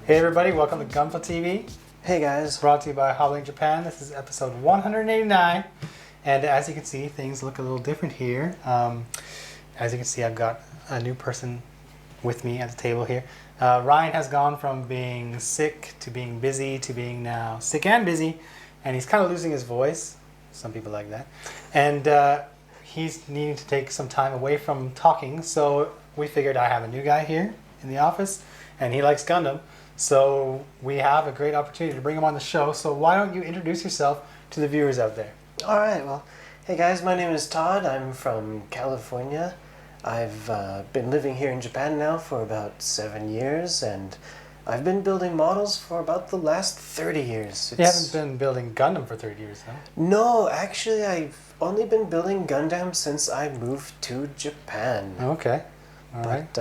Hey everybody, welcome to Gunpla TV. Hey guys. Brought to you by HobbyLink Japan. This is episode 189. And as you can see, things look a little different here. As you can see, I've got a new person with me at the table here. Ryan has gone from being sick to being busy to being now sick and busy. And he's kind of losing his voice. Some people like that. And he's needing to take some time away from talking. So we figured I have a new guy here in the office. And he likes Gundam. So we have a great opportunity to bring him on the show. So why don't you introduce yourself to the viewers out there? All right, well, hey guys, my name is Todd. I'm from California. I've been living here in Japan now for about 7 years, and I've been building models for about the last 30 years. You haven't been building Gundam for 30 years, huh? No, actually, I've only been building Gundam since I moved to Japan. Okay. All right.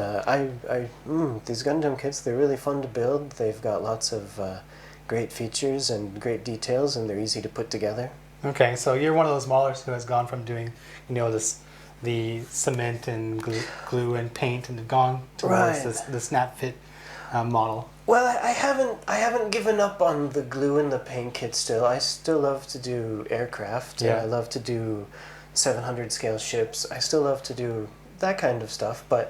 These Gundam kits, they're really fun to build. They've got lots of great features and great details, and they're easy to put together. Okay, so you're one of those modelers who has gone from doing, the cement and glue and paint, and gone towards the snap fit model. Well, I haven't given up on the glue and the paint kit still. I still love to do aircraft. Yeah. I love to do 700 scale ships. I still love to do that kind of stuff, but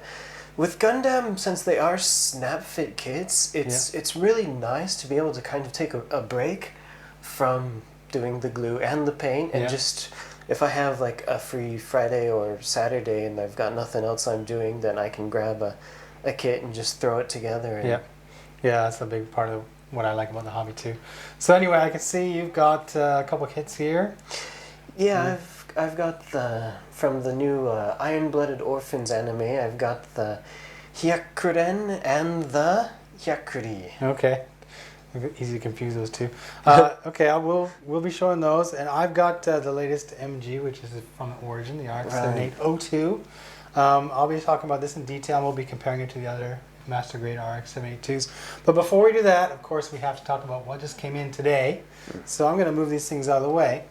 with Gundam, since they are snap fit kits, it's really nice to be able to kind of take a break from doing the glue and the paint, and just, if I have like a free Friday or Saturday and I've got nothing else I'm doing, then I can grab a kit and just throw it together. And yeah, that's a big part of what I like about the hobby too. So anyway, I can see you've got a couple kits here. Yeah, I've got from the new Iron-Blooded Orphans anime, I've got the Hyakuren and the Hyakuri. Okay. Easy to confuse those two. Okay, we'll be showing those, and I've got the latest MG, which is from Origin, the RX-78-02. I'll be talking about this in detail, and we'll be comparing it to the other master grade RX-78-2s. But before we do that, of course, we have to talk about what just came in today. So I'm going to move these things out of the way,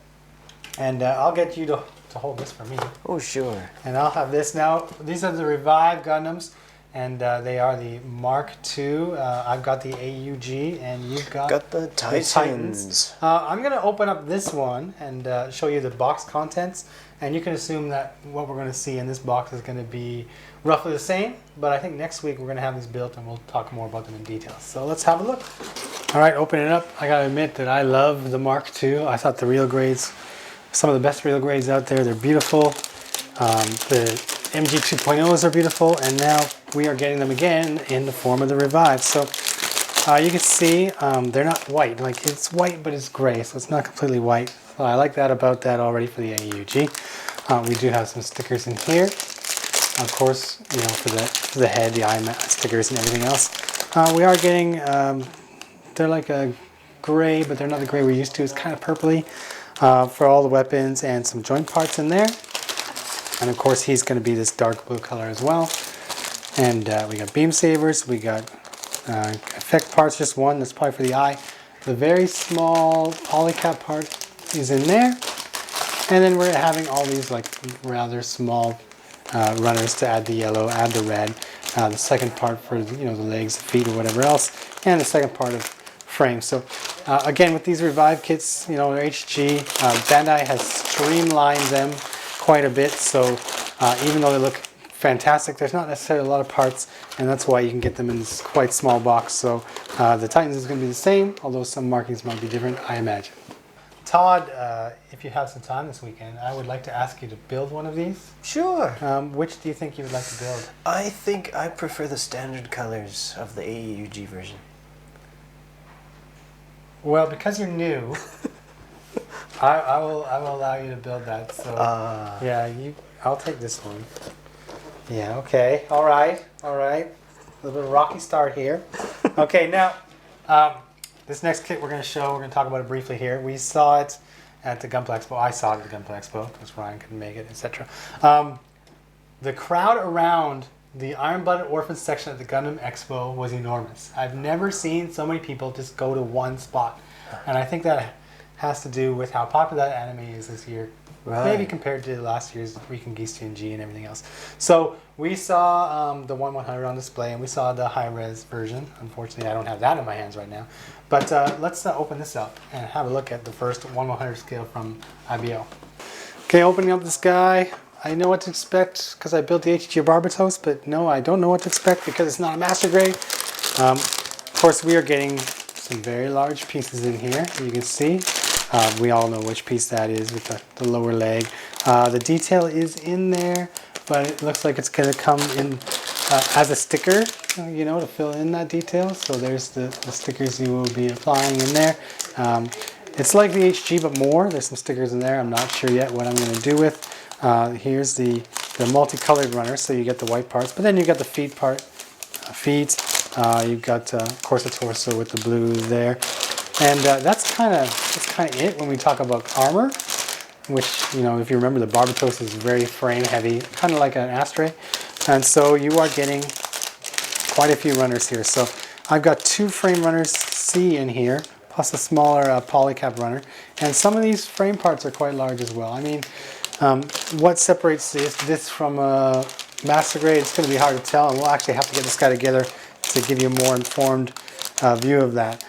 and I'll get you to hold this for me. Oh, sure. And I'll have this now. These are the revived Gundams. And they are the Mark II. I've got the AEUG, and you've got the Titans. I'm going to open up this one and show you the box contents. And you can assume that what we're going to see in this box is going to be roughly the same. But I think next week we're going to have these built, and we'll talk more about them in detail. So let's have a look. All right, open it up. I got to admit that I love the Mark II. I thought the real grades, some of the best real grades out there. They're beautiful. The MG 2.0s are beautiful, and now we are getting them again in the form of the revived. So you can see they're not white. Like, it's white, but it's gray, so it's not completely white. So I like that about that already for the AEUG. We do have some stickers in here, of course, for the head, the eye stickers, and everything else. We are getting they're like a gray, but they're not the gray we're used to. It's kind of purpley for all the weapons, and some joint parts in there. And of course, he's going to be this dark blue color as well. And we got beam sabers, we got effect parts, just one, that's probably for the eye. The very small polycap part is in there. And then we're having all these like rather small runners to add the yellow, add the red. The second part for the legs, the feet, or whatever else. And the second part of frame. So again, with these revived kits, HG, Bandai has streamlined them quite a bit, so even though they look fantastic, there's not necessarily a lot of parts, and that's why you can get them in this quite small box. So the Titans is going to be the same, although some markings might be different, I imagine. Todd, if you have some time this weekend, I would like to ask you to build one of these. Sure. Which do you think you would like to build? I think I prefer the standard colors of the AEUG version. Well, because you're new, I will allow you to build that. So yeah, I'll take this one. Yeah. Okay. All right. A little bit of a rocky start here. Okay. Now, this next kit we're going to talk about it briefly here. We saw it at the Gunpla Expo. I saw it at the Gunpla Expo because Ryan couldn't make it, etc. The crowd around the Iron-Blooded Orphans section at the Gundam Expo was enormous. I've never seen so many people just go to one spot, and I think that has to do with how popular that anime is this year Right. Maybe compared to last year's Reconquista G and everything else. So we saw the 1/100 on display, and we saw the high-res version. Unfortunately, I don't have that in my hands right now. But let's open this up and have a look at the first 1/100 scale from IBO. Okay, opening up this guy. I know what to expect because I built the HG Barbatos, but no, I don't know what to expect because it's not a master grade. Of course, we are getting some very large pieces in here. You can see. We all know which piece that is with the lower leg. The detail is in there, but it looks like it's going to come in as a sticker, you know, to fill in that detail. So there's the stickers you will be applying in there. It's like the HG, but more. There's some stickers in there. I'm not sure yet what I'm going to do with. Here's the multicolored runner, so you get the white parts, but then you got the feet part, you've got of course the torso with the blue there, and that's kind of it when we talk about armor. Which, you know, if you remember, the Barbatos is very frame heavy, kind of like an Astray, and so you are getting quite a few runners here. So I've got 2 frame runners C in here, plus a smaller polycap runner, and some of these frame parts are quite large as well. I mean, what separates this from a master grade, it's going to be hard to tell, and we'll actually have to get this guy together to give you a more informed view of that.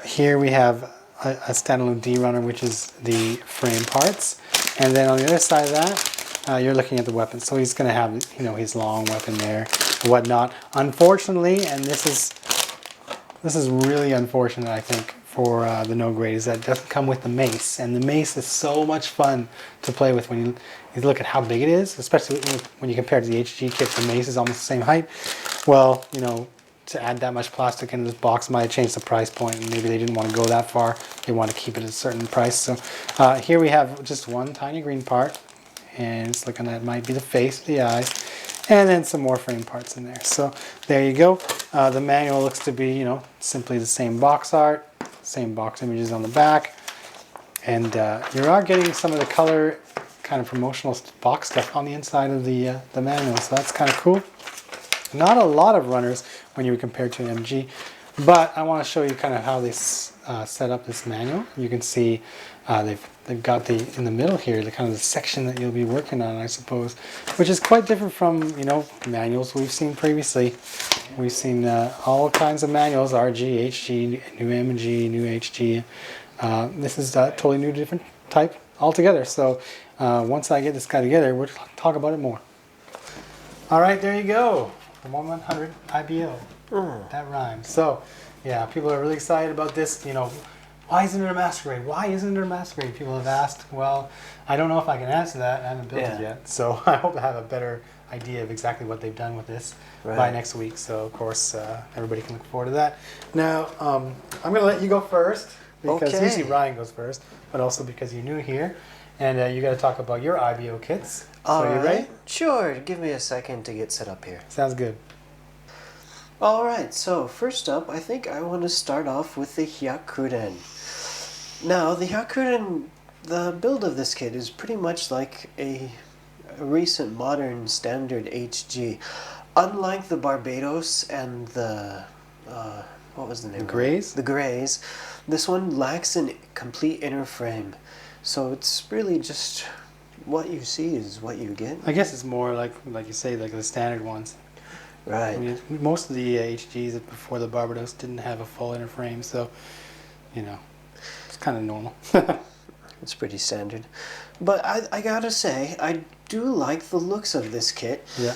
Here we have a standalone D runner, which is the frame parts, and then on the other side of that, you're looking at the weapon. So he's going to have, you know, his long weapon there, and whatnot. Unfortunately, and this is really unfortunate, I think, for the no grade, is that it doesn't come with the mace, and the mace is so much fun to play with when you look at how big it is, especially when you compare it to the HG kit. The mace is almost the same height. Well, you know, to add that much plastic into this box might have changed the price point, and maybe they didn't want to go that far. They want to keep it at a certain price. So here we have just one tiny green part, and it's looking at, might be the face, the eyes, and then some more frame parts in there. So there you go. The manual looks to be, you know, simply the same box art, same box images on the back, and you are getting some of the color kind of promotional box stuff on the inside of the manual, so that's kind of cool. Not a lot of runners when you compare to an MG, but I want to show you kind of how they set up this manual. You can see they've got in the middle here the kind of the section that you'll be working on, I suppose, which is quite different from, you know, manuals we've seen previously. We've seen all kinds of manuals: RG, HG, new MG, new HG. This is a totally new, different type altogether. So once I get this guy together, we'll talk about it more. All right, there you go. The 1/100 IBO. That rhymes. So, yeah, people are really excited about this. You know, why isn't it a master grade? Why isn't it a master grade? People have asked. Well, I don't know if I can answer that. I haven't built it yet. So I hope to have a better idea of exactly what they've done with this by next week. So, of course, everybody can look forward to that. Now, I'm going to let you go first, because usually Ryan goes first, but also because you're new here. And you got to talk about your IBO kits. All so you right. ready? Sure. Give me a second to get set up here. Sounds good. All right. So first up, I think I want to start off with the Hyakuren. Now, the Hyakuren, the build of this kit is pretty much like a recent modern standard HG. Unlike the Barbatos and the what was the name? The Greys? The Greys. This one lacks a complete inner frame. So it's really just what you see is what you get. I guess it's more like you say, like the standard ones. Right. I mean, most of the HGs before the Barbatos didn't have a full inner frame, so, you know, it's kind of normal. It's pretty standard. But I gotta say, I do like the looks of this kit. Yeah.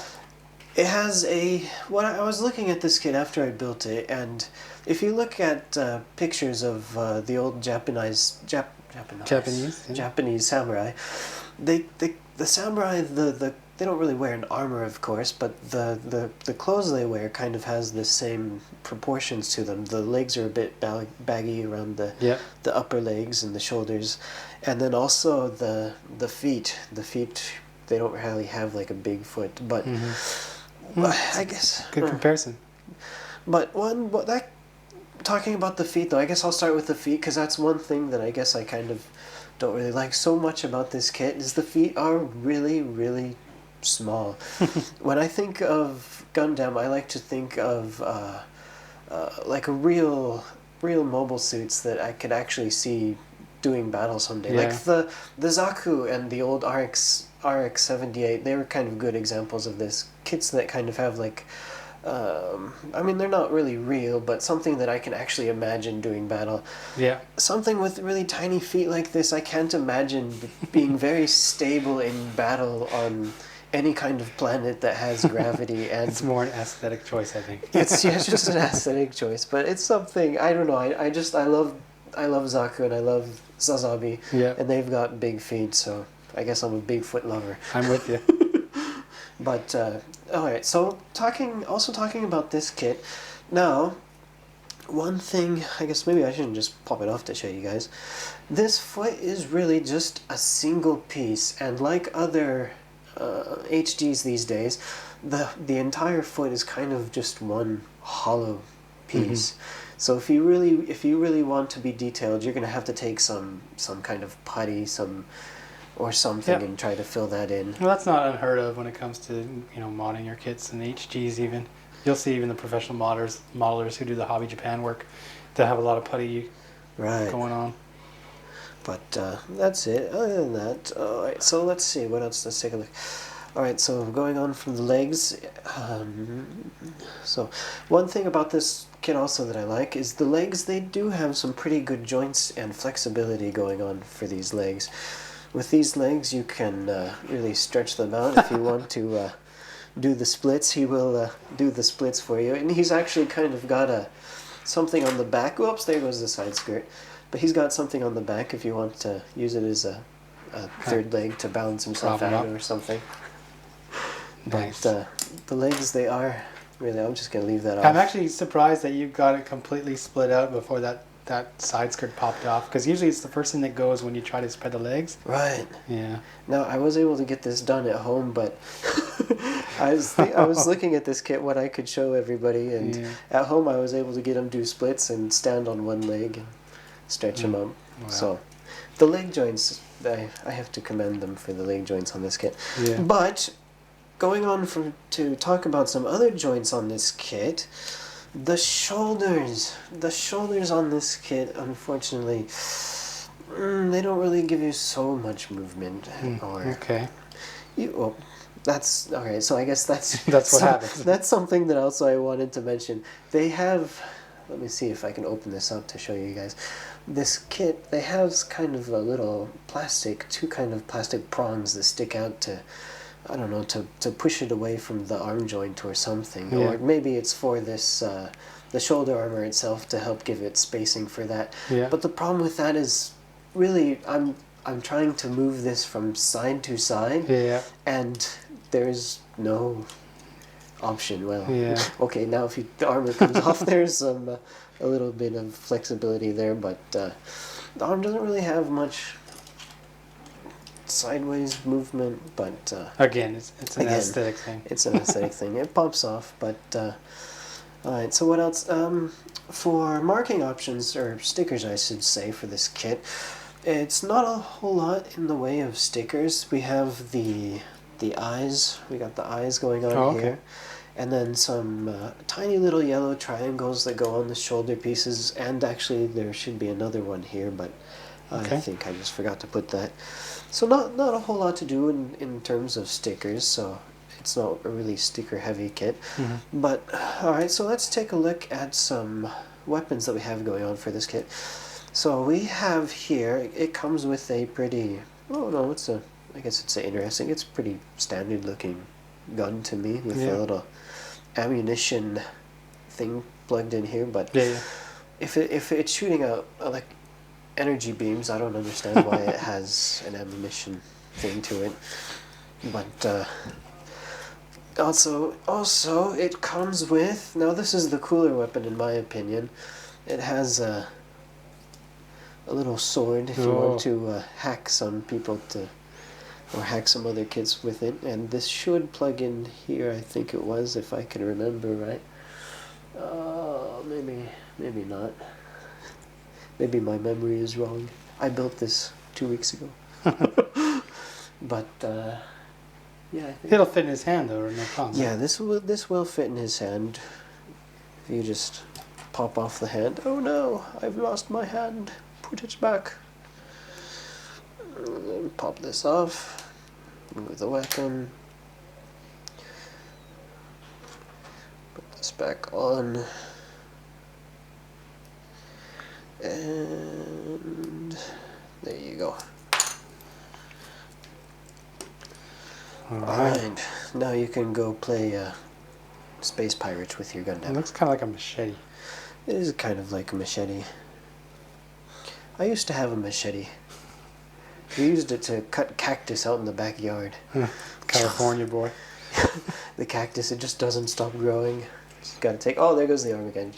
It has I was looking at this kit after I built it, and if you look at pictures of the old Japanese samurai, the samurai, they don't really wear an armor, of course, but the clothes they wear kind of has the same proportions to them. The legs are a bit baggy around the upper legs and the shoulders, and then also the feet. The feet, they don't really have like a big foot, but I guess good comparison. But talking about the feet, though, I guess I'll start with the feet, because that's one thing that I guess I kind of don't really like so much about this kit, is the feet are really, really small. When I think of Gundam, I like to think of like real mobile suits that I could actually see doing battle someday. Yeah. Like the Zaku and the old RX-78, they were kind of good examples of this. Kits that kind of have like, I mean, they're not really real, but something that I can actually imagine doing battle. Yeah. Something with really tiny feet like this, I can't imagine being very stable in battle on any kind of planet that has gravity. And It's more an aesthetic choice, I think. it's just an aesthetic choice, but it's something, I don't know, I love Zaku and I love Sazabi, Yeah. and they've got big feet, so I guess I'm a Bigfoot lover. I'm with you. But alright, so talking about this kit, now one thing, I guess maybe I shouldn't just pop it off to show you guys. This foot is really just a single piece, and like other HGs these days, the entire foot is kind of just one hollow piece. So if you really want to be detailed, you're gonna have to take some kind of putty, or something, Yep. and try to fill that in. Well, that's not unheard of when it comes to, you know, modding your kits and HGs even. You'll see even the professional modelers who do the Hobby Japan work to have a lot of putty Right. going on. But that's it. Other than that, alright, so let's see, what else? Let's take a look. Alright, so going on from the legs, so one thing about this kit also that I like is the legs. They do have some pretty good joints and flexibility going on for these legs. With these legs, you can really stretch them out. If you want to do the splits, he will do the splits for you. And he's actually kind of got something on the back. Whoops, there goes the side skirt. But he's got something on the back if you want to use it as a third leg to balance himself Prop him out up. or something. Nice. But the legs, they are really, I'm just going to leave that off. I'm actually surprised that you got it completely split out before that side skirt popped off, because usually it's the first thing that goes when you try to spread the legs. Right. Yeah. Now, I was able to get this done at home, but I was looking at this kit, what I could show everybody, and Yeah. at home I was able to get him do splits and stand on one leg and stretch him up. Wow. So the leg joints, I have to commend them for the leg joints on this kit. Yeah. But going on to talk about some other joints on this kit, the shoulders on this kit, unfortunately, they don't really give you so much movement. Okay. Well, that's okay. So I guess that's That's what happens. That's something that also I wanted to mention. They have. Let me see if I can open this up to show you guys. This kit, they have kind of a little two kind of plastic prongs that stick out to, I don't know, to push it away from the arm joint or something. Yeah. Or maybe it's for this, the shoulder armor itself to help give it spacing for that. Yeah. But the problem with that is, really, I'm trying to move this from side to side, Yeah. and there's no option. Well, Yeah. okay, now if the armor comes off, there's a little bit of flexibility there, but the arm doesn't really have much sideways movement, but Again, it's an Again, aesthetic thing. it's an aesthetic thing. It pops off, but alright, so what else? For marking options, or stickers I should say, for this kit, it's not a whole lot in the way of stickers. We have the eyes, we got the eyes going on Oh, okay. here, and then some tiny little yellow triangles that go on the shoulder pieces, and actually there should be another one here, but Okay. I think I just forgot to put that. So not a whole lot to do in terms of stickers, so it's not a really sticker heavy kit. Mm-hmm. But alright, so let's take a look at some weapons that we have going on for this kit. So we have here, it comes with a pretty, oh no, I guess it's interesting, it's pretty standard looking gun to me, with Yeah. a little ammunition thing plugged in here, but Yeah. if it's shooting out like energy beams, I don't understand why it has an ammunition thing to it. But also it comes with, now this is the cooler weapon in my opinion. It has a little sword if you Oh. want to hack some people or hack some other kids with it, and this should plug in here, I think it was, if I can remember right. Maybe not. Maybe my memory is wrong. I built this 2 weeks ago. But yeah, I think It'll fit in his hand though, or no problem. yeah, this will fit in his hand. If you just pop off the hand. Oh no, I've lost my hand. Put it back. Pop this off. Move the weapon. Put this back on. And there you go. Alright, now you can go play Space Pirates with your Gundam. It looks kind of like a machete. It is kind of like a machete. I used to have a machete. We used it to cut cactus out in the backyard. California boy. The cactus, it just doesn't stop growing. Just gotta take... Oh, there goes the arm again.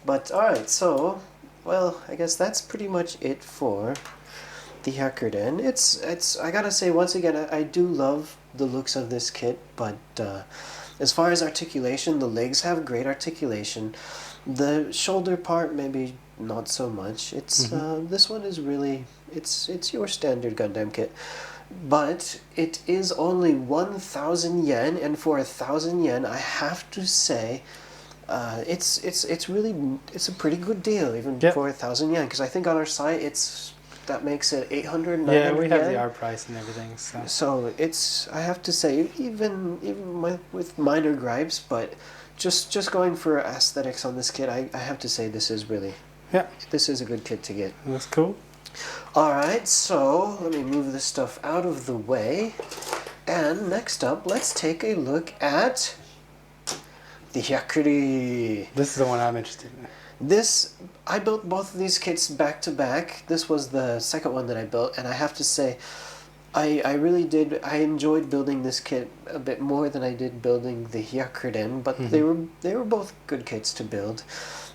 But, alright, so... Well, I guess that's pretty much it for the Hyakuren. It's I gotta say, once again, I do love the looks of this kit, but as far as articulation, the legs have great articulation. The shoulder part, maybe not so much. It's this one is really, it's your standard Gundam kit. But it is only 1,000 yen, and for 1,000 yen, I have to say, it's really, it's a pretty good deal, even for 1,000 yen, because I think on our site that makes it 800, 900 Yeah, we have yen. the art price and everything. So it's, I have to say, even with minor gripes, but just going for aesthetics on this kit, I have to say this is really, this is a good kit to get. That's cool. Alright, so let me move this stuff out of the way. And next up, let's take a look at the Hyakuri. This is the one I'm interested in. This, I built both of these kits back to back. This was the second one that I built, and I have to say, I really did, I enjoyed building this kit a bit more than I did building the Hyakuren, but they were both good kits to build.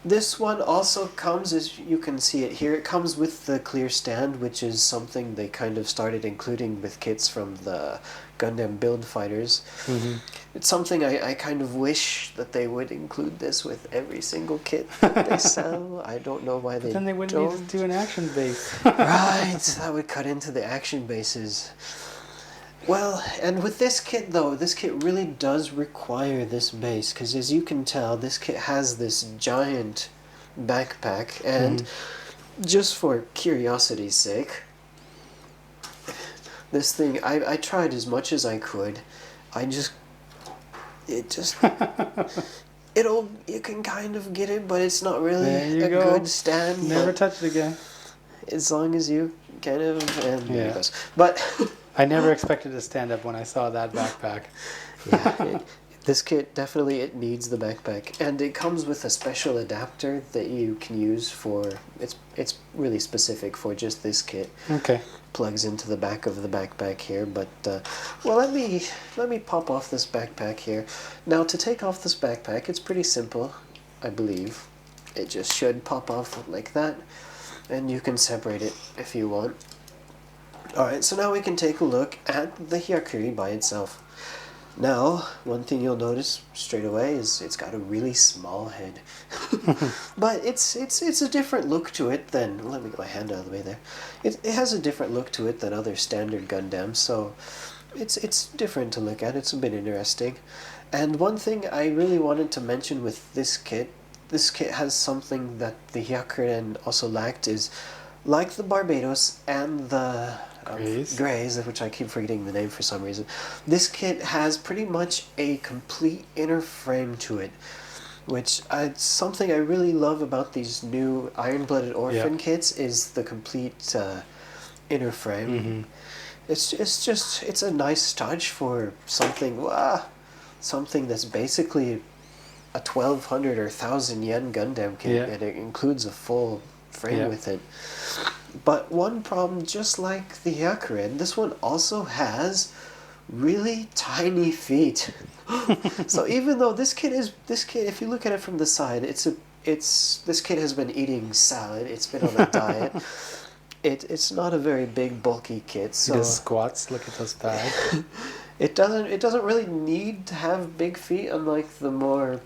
This one also comes, as you can see it here, it comes with the clear stand, which is something they kind of started including with kits from the Gundam Build Fighters. It's something I kind of wish that they would include this with every single kit that they sell. I don't know why Then they wouldn't need to do an action base. Right, that would cut into the action bases. Well, and with this kit though, this kit really does require this base, because as you can tell, this kit has this giant backpack, and just for curiosity's sake, this thing, I tried as much as I could. You can kind of get it, but it's not really a good stand. Never touch it again. As long as you kind of, and there it goes. But I never expected to stand up when I saw that backpack. This kit definitely, it needs the backpack, and it comes with a special adapter that you can use for, it's really specific for just this kit. Okay. Plugs into the back of the backpack here, but well, let me pop off this backpack here. Now, to take off this backpack, it's pretty simple, I believe. It just should pop off like that, and you can separate it if you want. Alright, so now we can take a look at the Hyakuri by itself. Now, one thing you'll notice straight away is it's got a really small head. But it's a different look to it than, let me get my hand out of the way there. It has a different look to it than other standard Gundams, so it's different to look at. It's a bit interesting. And one thing I really wanted to mention with this kit has something that the Hyakuren also lacked, is like the Barbatos and the Greys, which I keep forgetting the name for some reason, this kit has pretty much a complete inner frame to it, which something I really love about these new Iron-Blooded Orphan kits is the complete inner frame. It's a nice touch for something that's basically a 1,200 or 1,000 yen Gundam kit, and it includes a full frame with it. But one problem, just like the Hyakuren, this one also has really tiny feet. So even though this kit, if you look at it from the side, this kit has been eating salad. It's been on a diet. It's not a very big, bulky kit. So it does squats. Look at those thighs. It doesn't really need to have big feet, unlike the more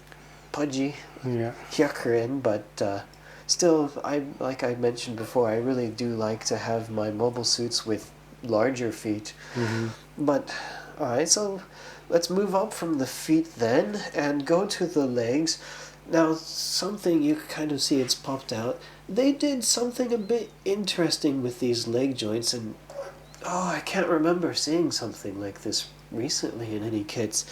pudgy Hyakuren, but. Still, like I mentioned before, I really do like to have my mobile suits with larger feet. But, alright, so let's move up from the feet then and go to the legs. Now, something you can kind of see, it's popped out. they did something a bit interesting with these leg joints, and I can't remember seeing something like this recently in any kits.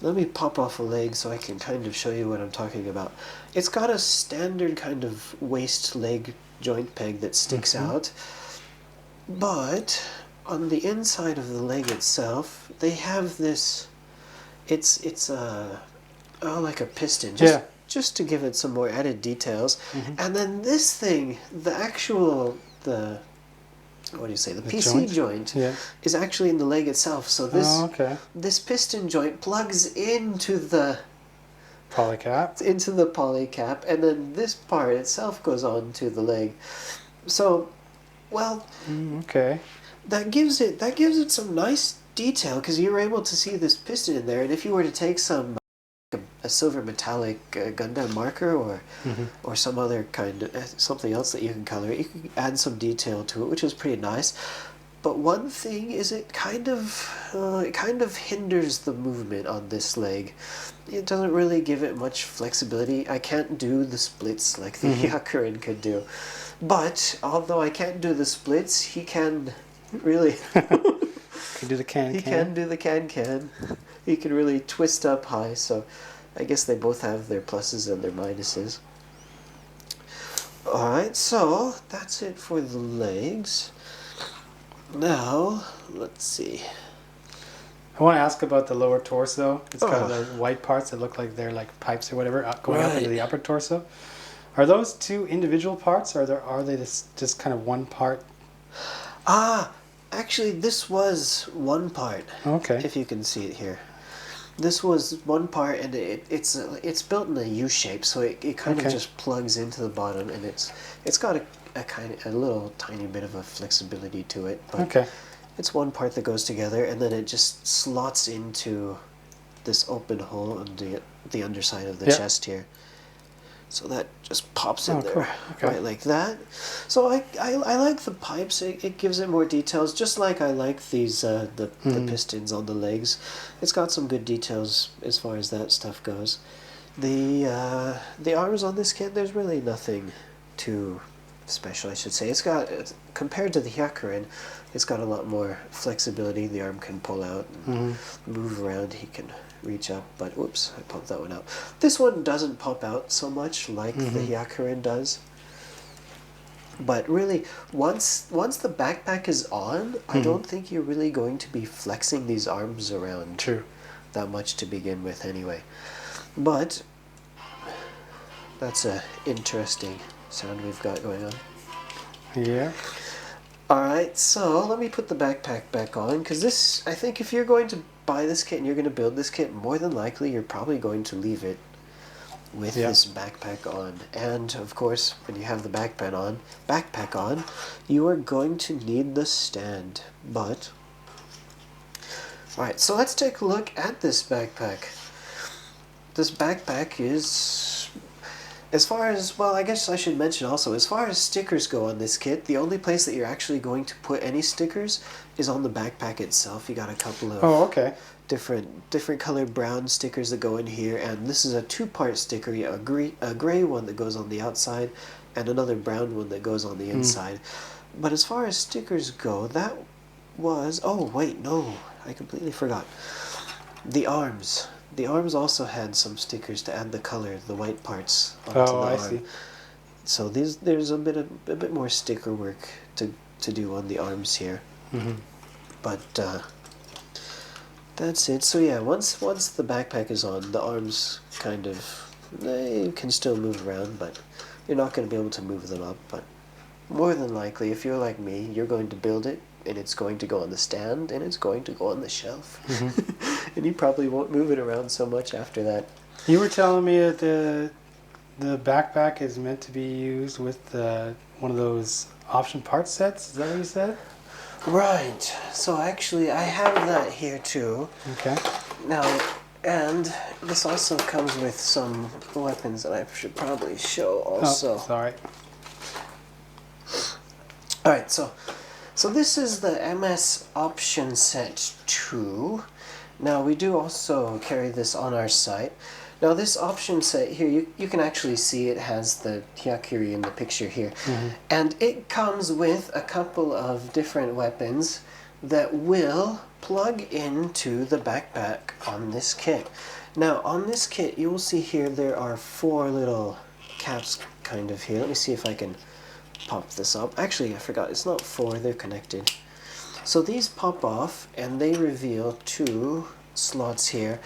Let me pop off a leg so I can kind of show you what I'm talking about. It's got a standard kind of waist leg joint peg that sticks out, but on the inside of the leg itself, they have this. It's like a piston, just to give it some more added details. And then this thing, the what do you say, the PC joint is actually in the leg itself. So this piston joint plugs into the polycap, and then this part itself goes on to the leg. So, well, that gives it some nice detail, because you were able to see this piston in there. And if you were to take a silver metallic Gundam marker or some other kind of something else that you can color, you can add some detail to it, which is pretty nice. But one thing is, it kind of hinders the movement on this leg. It doesn't really give it much flexibility. I can't do the splits like the Hyakuren could do. But although I can't do the splits, he can really can do the can. He can do the can. He can really twist up high. So I guess they both have their pluses and their minuses. Alright, so that's it for the legs. Now, let's see. I want to ask about the lower torso. It's got the white parts that look like they're like pipes or whatever going up into the upper torso. Are those two individual parts, or are they just kind of one part? Actually, this was one part. Okay. If you can see it here. This was one part, and it's built in a U shape, so it kind of just plugs into the bottom, and it's got a little tiny bit of a flexibility to it. But it's one part that goes together, and then it just slots into this open hole on the underside of the chest here. So that just pops in there, right like that. So I like the pipes. It gives it more details, just like I like these the pistons on the legs. It's got some good details as far as that stuff goes. The arms on this kit, there's really nothing too special, I should say. It's got, compared to the Hyakuren, it's got a lot more flexibility. The arm can pull out and move around. He can reach up, but whoops, I popped that one out. This one doesn't pop out so much like the Hyakuren does. But really, once the backpack is on, I don't think you're really going to be flexing these arms around that much to begin with anyway. But that's a interesting sound we've got going on. Yeah. Alright, so let me put the backpack back on, because this, I think if you're going to buy this kit and you're going to build this kit, more than likely you're probably going to leave it with this backpack on. And of course, when you have the backpack on, you are going to need the stand. But alright, so let's take a look at this backpack. This backpack is, as far as, well, I guess I should mention also, as far as stickers go on this kit, the only place that you're actually going to put any stickers is on the backpack itself. You got a couple of different colored brown stickers that go in here, and this is a two-part sticker, a gray one that goes on the outside, and another brown one that goes on the inside. But as far as stickers go, that was, oh wait, no, I completely forgot. The arms. The arms also had some stickers to add the color, the white parts onto the arm. I see. So there's a bit more sticker work to do on the arms here. But that's it. So yeah, once the backpack is on, the arms kind of, they can still move around, but you're not going to be able to move them up. But more than likely, if you're like me, you're going to build it, and it's going to go on the stand, and it's going to go on the shelf. And you probably won't move it around so much after that. You were telling me that the backpack is meant to be used with one of those option part sets. Is that what you said? Right. So actually, I have that here too. Okay. Now, and this also comes with some weapons that I should probably show also. Oh, sorry. All right. So this is the MS Option Set 2. Now, we do also carry this on our site. Now this option set here, you can actually see it has the Hyakuri in the picture here. And it comes with a couple of different weapons that will plug into the backpack on this kit. Now on this kit, you will see here there are 4 little caps kind of here. Let me see if I can pop this up. Actually, I forgot, it's not 4, they're connected. So these pop off and they reveal 2 slots here.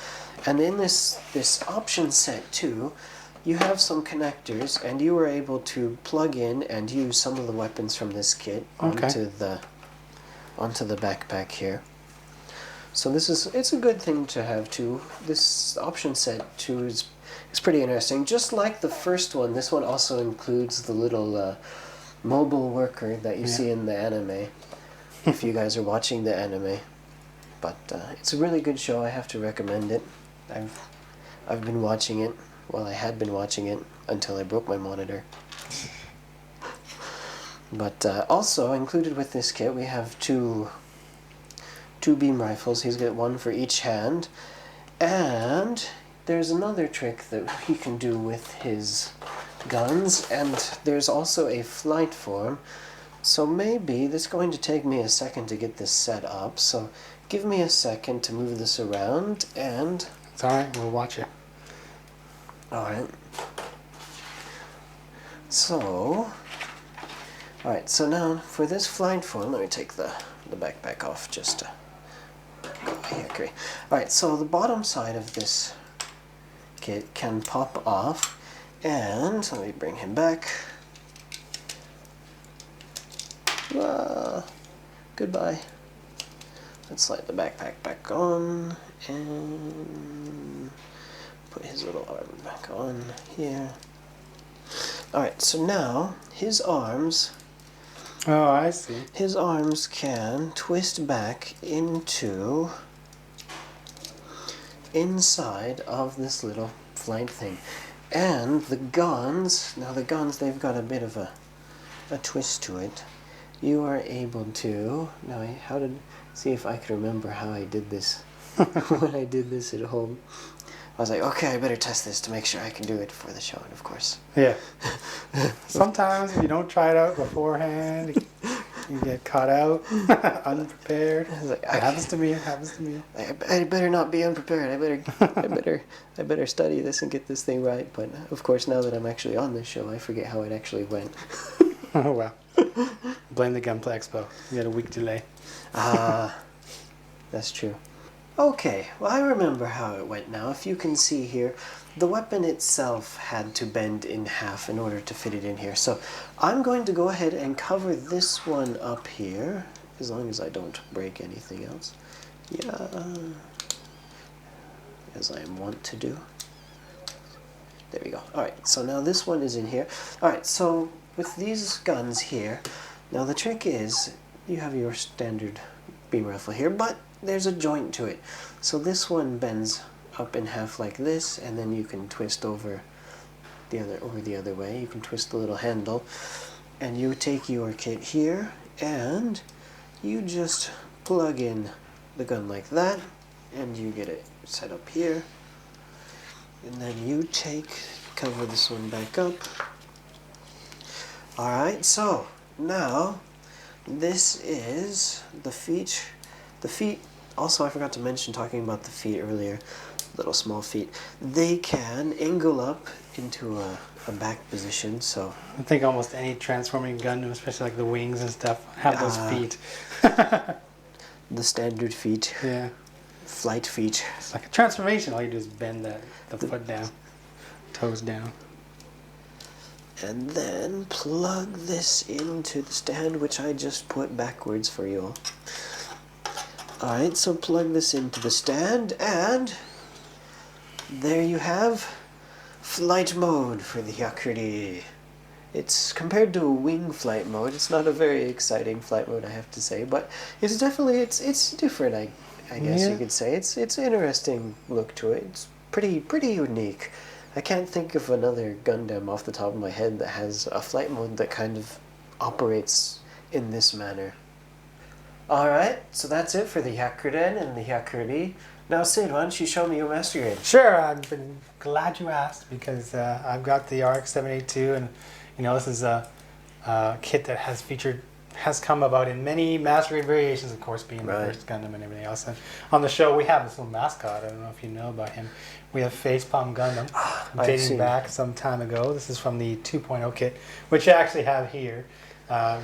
And in this option set too, you have some connectors and you were able to plug in and use some of the weapons from this kit onto the backpack here. So it's a good thing to have too. This option set too is pretty interesting. Just like the first one, this one also includes the little mobile worker that you see in the anime, if you guys are watching the anime. But it's a really good show. I have to recommend it. I've been watching it. Well, I had been watching it until I broke my monitor. But also included with this kit, we have two beam rifles. He's got 1 for each hand, and there's another trick that he can do with his guns, and there's also a flight form. So maybe this is going to take me a second to get this set up. So give me a second to move this around, and it's all right. We'll watch it. All right. So, all right. So now for this flight form, let me take the backpack off just to go here. Okay. All right. So the bottom side of this kit can pop off, and let me bring him back. Goodbye. Let's slide the backpack back on and put his little arm back on here. Alright, so now his arms. Oh, I see. His arms can twist back into inside of this little flight thing. And the guns, now the guns, they've got a bit of a twist to it. You are able to, now see if I can remember how I did this when I did this at home. I was like, okay, I better test this to make sure I can do it for the show, and of course. Yeah. Sometimes if you don't try it out beforehand, you get caught out, unprepared. Like, it happens to me. It happens to me. I better not be unprepared. I better study this and get this thing right. But of course, now that I'm actually on this show, I forget how it actually went. Oh well. Blame the Gunpla Expo. You had a week delay. That's true. Okay, well I remember how it went now. If you can see here, the weapon itself had to bend in half in order to fit it in here. So I'm going to go ahead and cover this one up here, as long as I don't break anything else. Yeah, as I am wont to do. There we go. Alright, so now this one is in here. Alright, so with these guns here, now the trick is, you have your standard beam rifle here, but there's a joint to it. So this one bends up in half like this, and then you can twist over the other way. You can twist the little handle, and you take your kit here, and you just plug in the gun like that, and you get it set up here. And then you cover this one back up. Alright, so now this is the feet. The feet, also I forgot to mention talking about the feet earlier, little small feet. They can angle up into a back position, so... I think almost any transforming Gundam, especially like the wings and stuff, have those feet. The standard feet. Yeah. Flight feet. It's like a transformation, all you do is bend the foot down, toes down. And then plug this into the stand, which I just put backwards for you all. Alright, so plug this into the stand, and there you have flight mode for the Hyakuri. It's compared to a wing flight mode, it's not a very exciting flight mode, I have to say, but it's definitely, it's different, I guess you could say. It's an interesting look to it. It's pretty unique. I can't think of another Gundam off the top of my head that has a flight mode that kind of operates in this manner. Alright, so that's it for the Hyakuren and the Hyakuri. Now, Sid, why don't you show me your master grade? Sure, I've been glad you asked because I've got the RX-78-2, and you know this is a kit that has come about in many master grade variations, of course, being the first Gundam and everything else. And on the show, we have this little mascot. I don't know if you know about him. We have Facepalm Gundam, dating back some time ago. This is from the 2.0 kit, which I actually have here.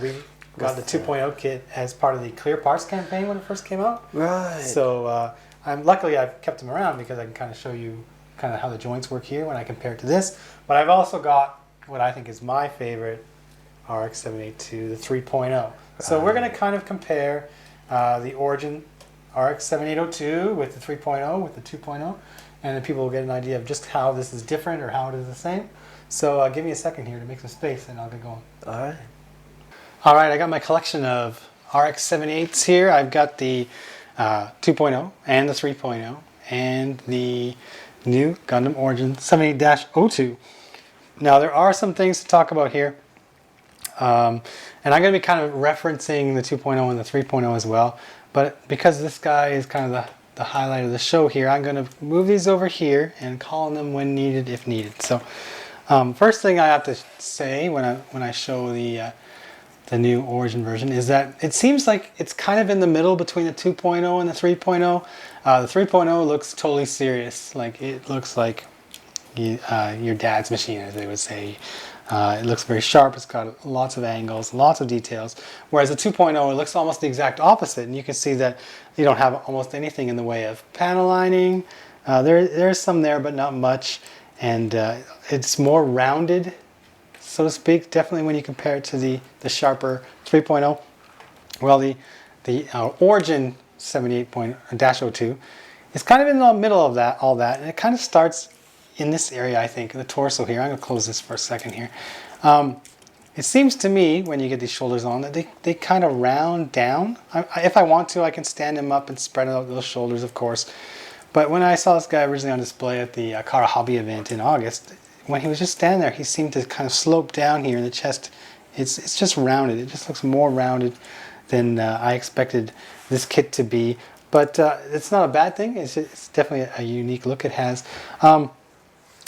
We got the 2.0 kit as part of the Clear Parts campaign when it first came out. Right. So luckily I've kept them around because I can kind of show you kind of how the joints work here when I compare it to this. But I've also got what I think is my favorite RX-78-2, the 3.0. So we're going to kind of compare the origin RX-78-02 with the 3.0 with the 2.0, and then people will get an idea of just how this is different or how it is the same. So give me a second here to make some space and I'll get going. Alright. Alright, I got my collection of RX-78s here. I've got the 2.0 and the 3.0 and the new Gundam Origin 78-02. Now there are some things to talk about here. And I'm going to be kind of referencing the 2.0 and the 3.0 as well. But because this guy is kind of the highlight of the show here, I'm going to move these over here and call on them when needed, if needed. So first thing I have to say when I show the new Origin version is that it seems like it's kind of in the middle between the 2.0 and the 3.0. The 3.0 looks totally serious. Like it looks like your dad's machine, as they would say. It looks very sharp, it's got lots of angles, lots of details. Whereas the 2.0, it looks almost the exact opposite. And you can see that you don't have almost anything in the way of panel lining. There's some there, but not much. And it's more rounded, so to speak, definitely when you compare it to the sharper 3.0. Well, the Origin 78-02 is kind of in the middle of all that. And it kind of starts in this area, I think, the torso here. I'm going to close this for a second here. It seems to me, when you get these shoulders on, that they kind of round down. If I want to, I can stand them up and spread out those shoulders, of course. But when I saw this guy originally on display at the Kara Hobby event in August, when he was just standing there, he seemed to kind of slope down here in the chest. It's just rounded. It just looks more rounded than I expected this kit to be. But it's not a bad thing. It's definitely a unique look it has.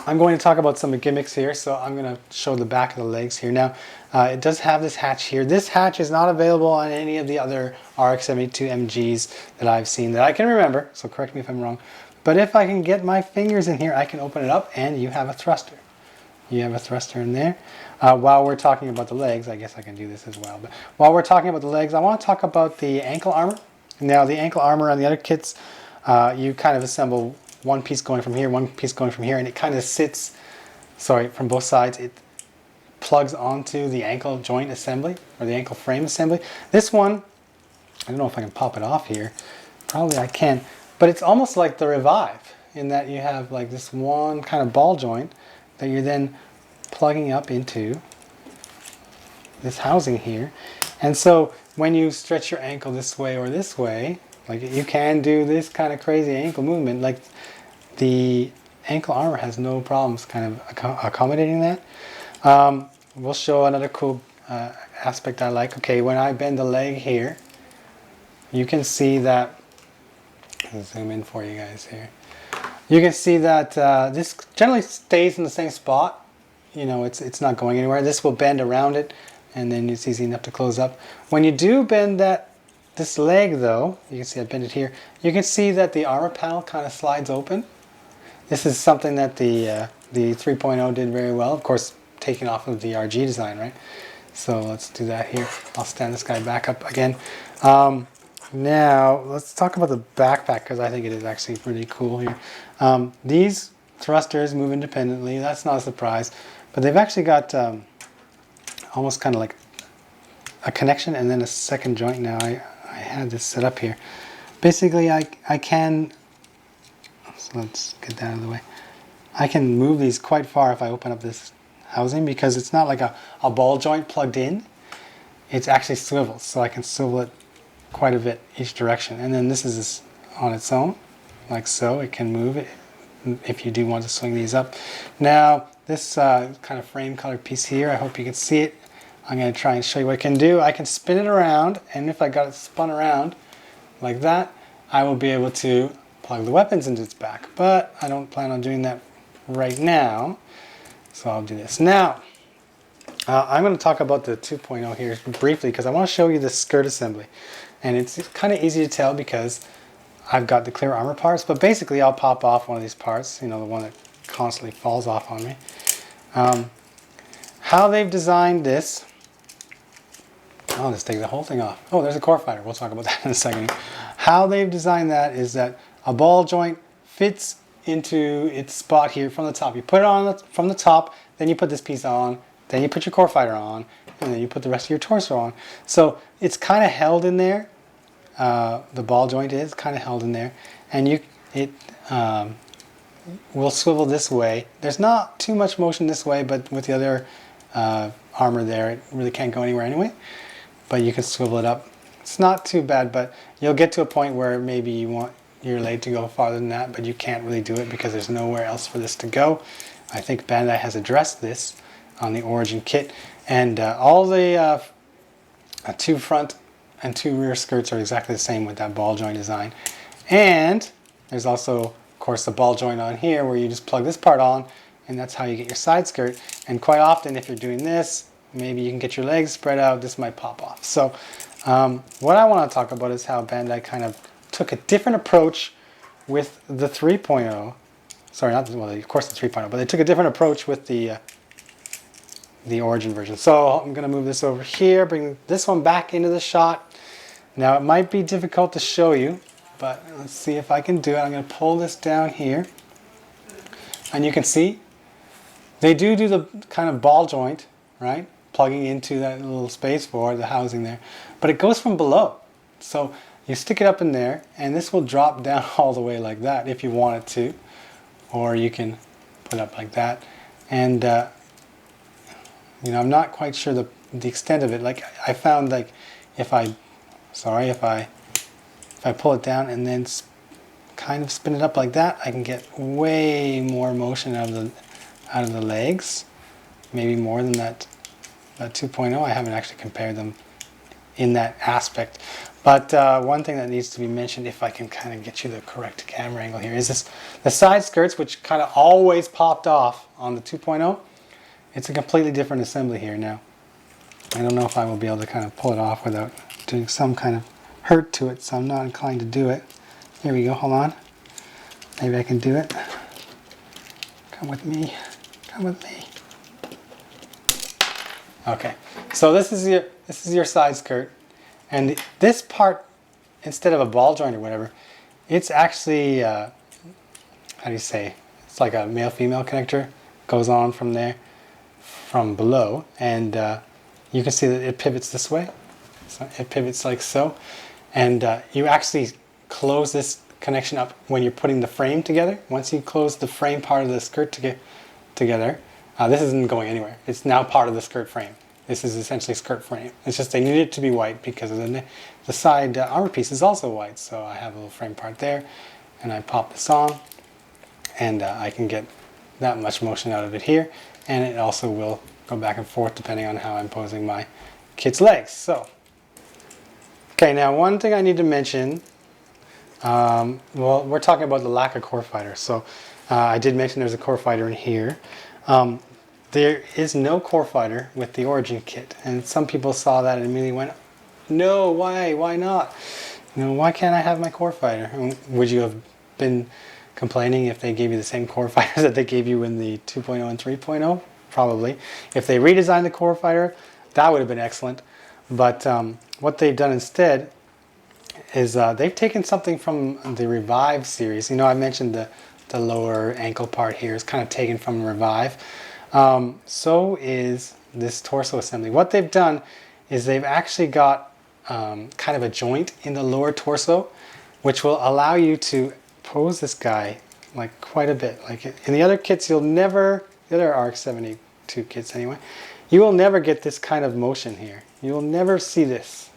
I'm going to talk about some gimmicks here, so I'm going to show the back of the legs here. Now, it does have this hatch here. This hatch is not available on any of the other RX-72 MGs that I've seen that I can remember, so correct me if I'm wrong. But if I can get my fingers in here, I can open it up and you have a thruster. You have a thruster in there. While we're talking about the legs, I guess I can do this as well. But while we're talking about the legs, I want to talk about the ankle armor. Now, the ankle armor on the other kits, you kind of assemble one piece going from here, one piece going from here, and it kind of sits, from both sides. It plugs onto the ankle joint assembly, or the ankle frame assembly. This one, I don't know if I can pop it off here. Probably I can. But it's almost like the Revive, in that you have like this one kind of ball joint that you're then plugging up into this housing here. And so when you stretch your ankle this way or this way, like you can do this kind of crazy ankle movement, like the ankle armor has no problems kind of accommodating that. We'll show another cool aspect I like. Okay, when I bend the leg here, you can see that, I'll zoom in for you guys here. You can see that this generally stays in the same spot. You know, it's not going anywhere. This will bend around it, and then it's easy enough to close up. When you do bend this leg though, you can see I bend it here, you can see that the armor panel kind of slides open. This is something that the 3.0 did very well, of course taken off of the RG design, right? So let's do that here. I'll stand this guy back up again. Now let's talk about the backpack, because I think it is actually pretty cool here. These thrusters move independently, that's not a surprise, but they've actually got almost kind of like a connection and then a second joint. Now I had this set up here. Basically I can, so let's get that out of the way. I can move these quite far if I open up this housing, because it's not like a ball joint plugged in. It's actually swivels, so I can swivel it quite a bit each direction. And then this is on its own, like so. It can move it if you do want to swing these up. Now this kind of frame colored piece here, I hope you can see it. I'm going to try and show you what I can do. I can spin it around, and if I got it spun around like that, I will be able to plug the weapons into its back. But I don't plan on doing that right now, so I'll do this. Now, I'm going to talk about the 2.0 here briefly because I want to show you the skirt assembly. And it's kind of easy to tell because I've got the clear armor parts, but basically I'll pop off one of these parts, you know, the one that constantly falls off on me. How they've designed this, I'll just take the whole thing off. Oh, there's a core fighter. We'll talk about that in a second. How they've designed that is that a ball joint fits into its spot here from the top. You put it on from the top, then you put this piece on, then you put your core fighter on, and then you put the rest of your torso on. So it's kind of held in there. The ball joint is kind of held in there, and it will swivel this way. There's not too much motion this way, but with the other armor there, it really can't go anywhere anyway. But you can swivel it up. It's not too bad, but you'll get to a point where maybe you want your leg to go farther than that, but you can't really do it because there's nowhere else for this to go. I think Bandai has addressed this on the Origin kit, and all the 2 front and 2 rear skirts are exactly the same with that ball joint design. And there's also, of course, the ball joint on here where you just plug this part on, and that's how you get your side skirt. And quite often, if you're doing this, maybe you can get your legs spread out, this might pop off. So what I want to talk about is how Bandai kind of took a different approach with the 3.0. Sorry, not the, well, of course the 3.0, but they took a different approach with the Origin version. So I'm going to move this over here, bring this one back into the shot. Now it might be difficult to show you, but let's see if I can do it. I'm going to pull this down here, and you can see they do the kind of ball joint, right? Plugging into that little space for the housing there, but it goes from below. So you stick it up in there, and this will drop down all the way like that if you want it to, or you can put it up like that. And you know, I'm not quite sure the extent of it. Like I found, like if I pull it down and then kind of spin it up like that, I can get way more motion out of the legs, maybe more than that 2.0. I haven't actually compared them in that aspect. But one thing that needs to be mentioned, if I can kind of get you the correct camera angle here, is this: the side skirts, which kind of always popped off on the 2.0. It's a completely different assembly here now. I don't know if I will be able to kind of pull it off without doing some kind of hurt to it, so I'm not inclined to do it. Here we go, hold on. Maybe I can do it. Come with me, come with me. Okay, so this is your side skirt, and this part, instead of a ball joint or whatever, it's actually how do you say? It's like a male-female connector. Goes on from there, from below, and you can see that it pivots this way. So it pivots like so, and you actually close this connection up when you're putting the frame together. Once you close the frame part of the skirt together, this isn't going anywhere. It's now part of the skirt frame. This is essentially skirt frame. It's just they need it to be white because of the side armor piece is also white. So I have a little frame part there, and I pop this on, and I can get that much motion out of it here, and it also will go back and forth depending on how I'm posing my kit's legs. So, okay, now one thing I need to mention. Well, we're talking about the lack of core fighter. So I did mention there's a core fighter in here. There is no core fighter with the Origin kit, and some people saw that and immediately went, "No, why not? You know, why can't I have my core fighter?" And would you have been complaining if they gave you the same core fighter that they gave you in the 2.0 and 3.0? Probably. If they redesigned the core fighter, that would have been excellent. But what they've done instead is they've taken something from the Revive series. You know, I mentioned the lower ankle part here is kind of taken from Revive. So is this torso assembly. What they've done is they've actually got kind of a joint in the lower torso, which will allow you to pose this guy like quite a bit. Like in the other kits, you'll never, the other RX-78-2 kits anyway, you will never get this kind of motion here. You will never see this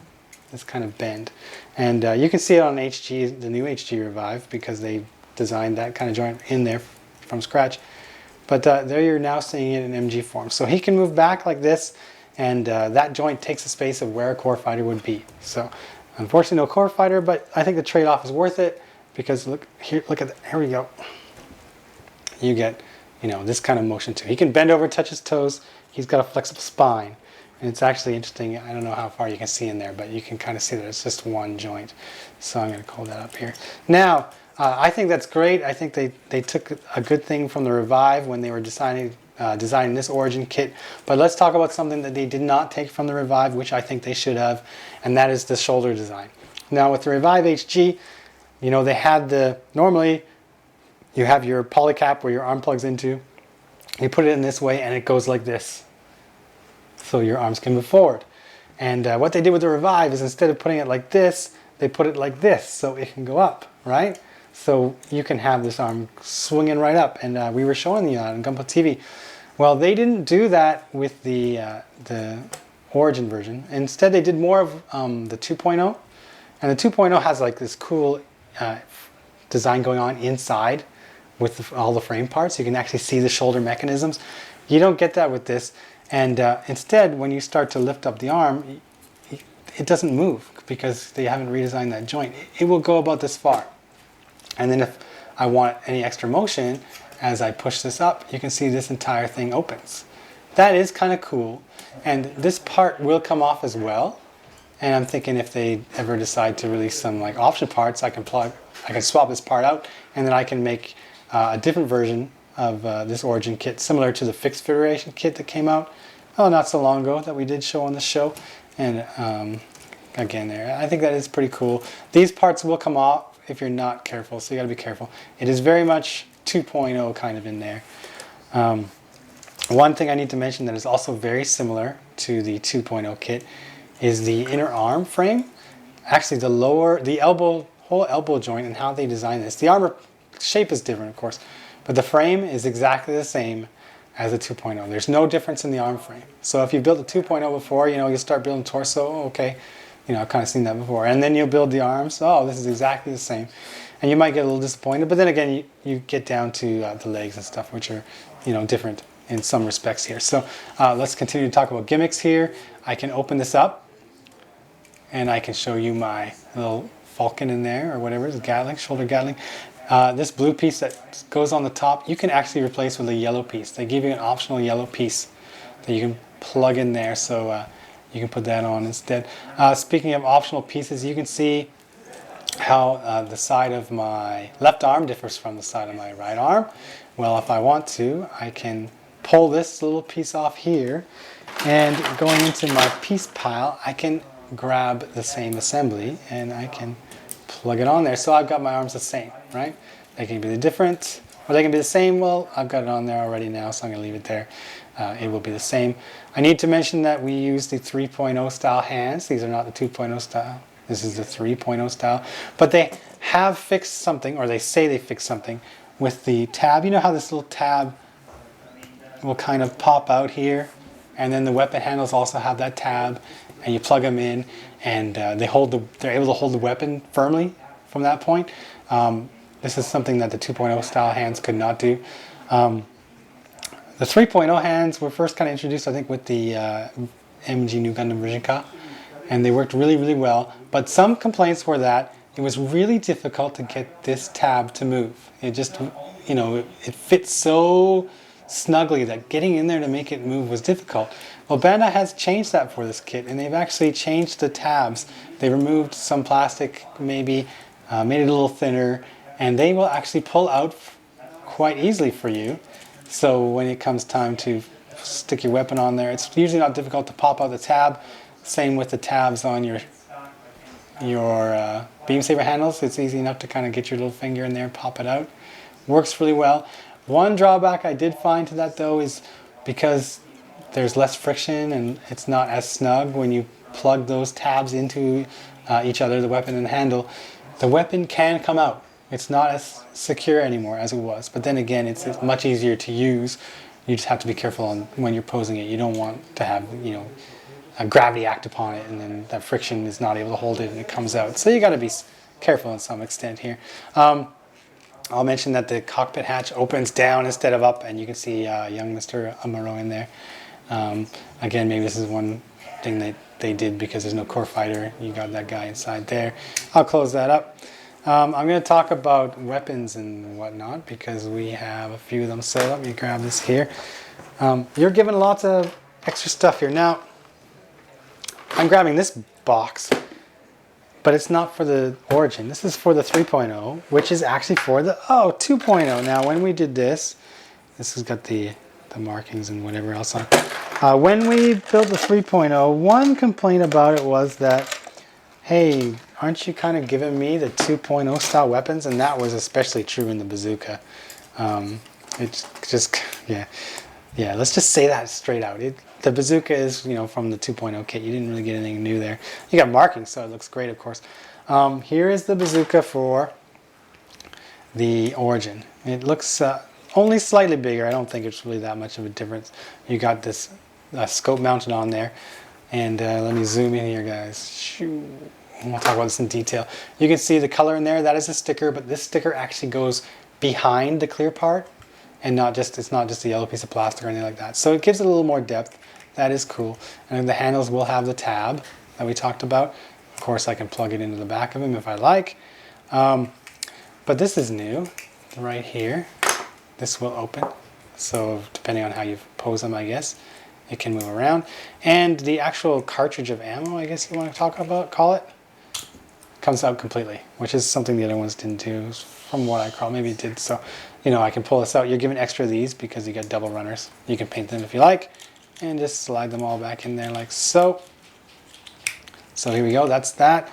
kind of bend. And you can see it on HG, the new HG Revive, because they designed that kind of joint in there from scratch. But there you're now seeing it in MG form. So he can move back like this, and that joint takes the space of where a core fighter would be. So unfortunately no core fighter, but I think the trade-off is worth it because look here, here we go. You get, you know, this kind of motion too. He can bend over, touch his toes. He's got a flexible spine. And it's actually interesting. I don't know how far you can see in there, but you can kind of see that it's just one joint. So I'm going to call that up here. Now, I think that's great. I think they took a good thing from the Revive when they were designing this origin kit. But let's talk about something that they did not take from the Revive, which I think they should have, and that is the shoulder design. Now with the Revive HG, you know, they had normally you have your polycap where your arm plugs into. You put it in this way and it goes like this. So your arms can move forward. And what they did with the Revive is instead of putting it like this, they put it like this so it can go up, right? So you can have this arm swinging right up. And we were showing you on Gunpla TV. Well, they didn't do that with the Origin version. Instead, they did more of the 2.0. And the 2.0 has like this cool design going on inside with all the frame parts. You can actually see the shoulder mechanisms. You don't get that with this. And instead, when you start to lift up the arm, it doesn't move because they haven't redesigned that joint. It will go about this far. And then if I want any extra motion, as I push this up, you can see this entire thing opens. That is kind of cool. And this part will come off as well. And I'm thinking if they ever decide to release some like option parts, I can swap this part out, and then I can make a different version of this Origin kit, similar to the Fixed Federation kit that came out not so long ago that we did show on the show. And again there, I think that is pretty cool. These parts will come off if you're not careful, so you gotta be careful. It is very much 2.0 kind of in there. One thing I need to mention that is also very similar to the 2.0 kit is the inner arm frame. Actually the whole elbow joint and how they design this. The armor shape is different, of course, but the frame is exactly the same as the 2.0. There's no difference in the arm frame. So if you built the 2.0 before, you know, you start building torso, okay, you know, I've kind of seen that before. And then you'll build the arms, oh, this is exactly the same. And you might get a little disappointed, but then again, you get down to the legs and stuff, which are, you know, different in some respects here. So let's continue to talk about gimmicks here. I can open this up and I can show you my little falcon in there, or whatever it is, Gatling, shoulder Gatling. This blue piece that goes on the top, you can actually replace with a yellow piece. They give you an optional yellow piece that you can plug in there, so you can put that on instead. Speaking of optional pieces, you can see how the side of my left arm differs from the side of my right arm. Well, if I want to, I can pull this little piece off here, and going into my piece pile, I can grab the same assembly and I can plug it on there. So I've got my arms the same, right? They can be different or they can be the same. Well, I've got it on there already now, so I'm going to leave it there. It will be the same. I need to mention that we use the 3.0 style hands. These are not the 2.0 style. This is the 3.0 style. But they have fixed something, or they say they fixed something with the tab. You know how this little tab will kind of pop out here? And then the weapon handles also have that tab, and you plug them in, and they're able to hold the weapon firmly from that point. This is something that the 2.0 style hands could not do. The 3.0 hands were first kind of introduced, I think, with the MG New Gundam version Ka, and they worked really, really well. But some complaints were that it was really difficult to get this tab to move. It just, you know, it fits so snugly that getting in there to make it move was difficult. Well, Bandai has changed that for this kit, and they've actually changed the tabs. They removed some plastic, maybe made it a little thinner, and they will actually pull out quite easily for you. So when it comes time to stick your weapon on there, it's usually not difficult to pop out the tab. Same with the tabs on your beam saber handles. It's easy enough to kind of get your little finger in there and pop it out. Works really well. One drawback I did find to that, though, is because there's less friction and it's not as snug when you plug those tabs into each other, the weapon and the handle, the weapon can come out. It's not as secure anymore as it was. But then again, it's much easier to use. You just have to be careful on when you're posing it. You don't want to have, you know, a gravity act upon it, and then that friction is not able to hold it and it comes out. So you got to be careful in some extent here. I'll mention that the cockpit hatch opens down instead of up, and you can see young Mr. Amuro in there. Again, maybe this is one thing that they did because there's no core fighter. You got that guy inside there. I'll close that up. I'm going to talk about weapons and whatnot because we have a few of them. So let me grab this here. You're given lots of extra stuff here. Now, I'm grabbing this box, but it's not for the Origin. This is for the 3.0, which is actually for the 2.0. Now, when we did this has got the markings and whatever else on it. When we built the 3.0, one complaint about it was that, hey, aren't you kind of giving me the 2.0 style weapons? And that was especially true in the bazooka. It's just, yeah, let's just say that straight out. The bazooka is, from the 2.0 kit. You didn't really get anything new there. You got markings, so it looks great, of course. Here is the bazooka for the Origin. It looks only slightly bigger. I don't think it's really that much of a difference. You got this scope mounted on there. And let me zoom in here, guys. Shoo. We'll talk about this in detail. You can see the color in there. That is a sticker, but this sticker actually goes behind the clear part, and it's not just a yellow piece of plastic or anything like that. So it gives it a little more depth. That is cool. And the handles will have the tab that we talked about. Of course, I can plug it into the back of them if I like. But this is new, right here. This will open. So depending on how you pose them, I guess, it can move around. And the actual cartridge of ammo, I guess you want to call it, comes out completely, which is something the other ones didn't do, from what I recall. Maybe it did. So, I can pull this out. You're given extra of these because you got double runners. You can paint them if you like, and just slide them all back in there like so. So here we go. That's that.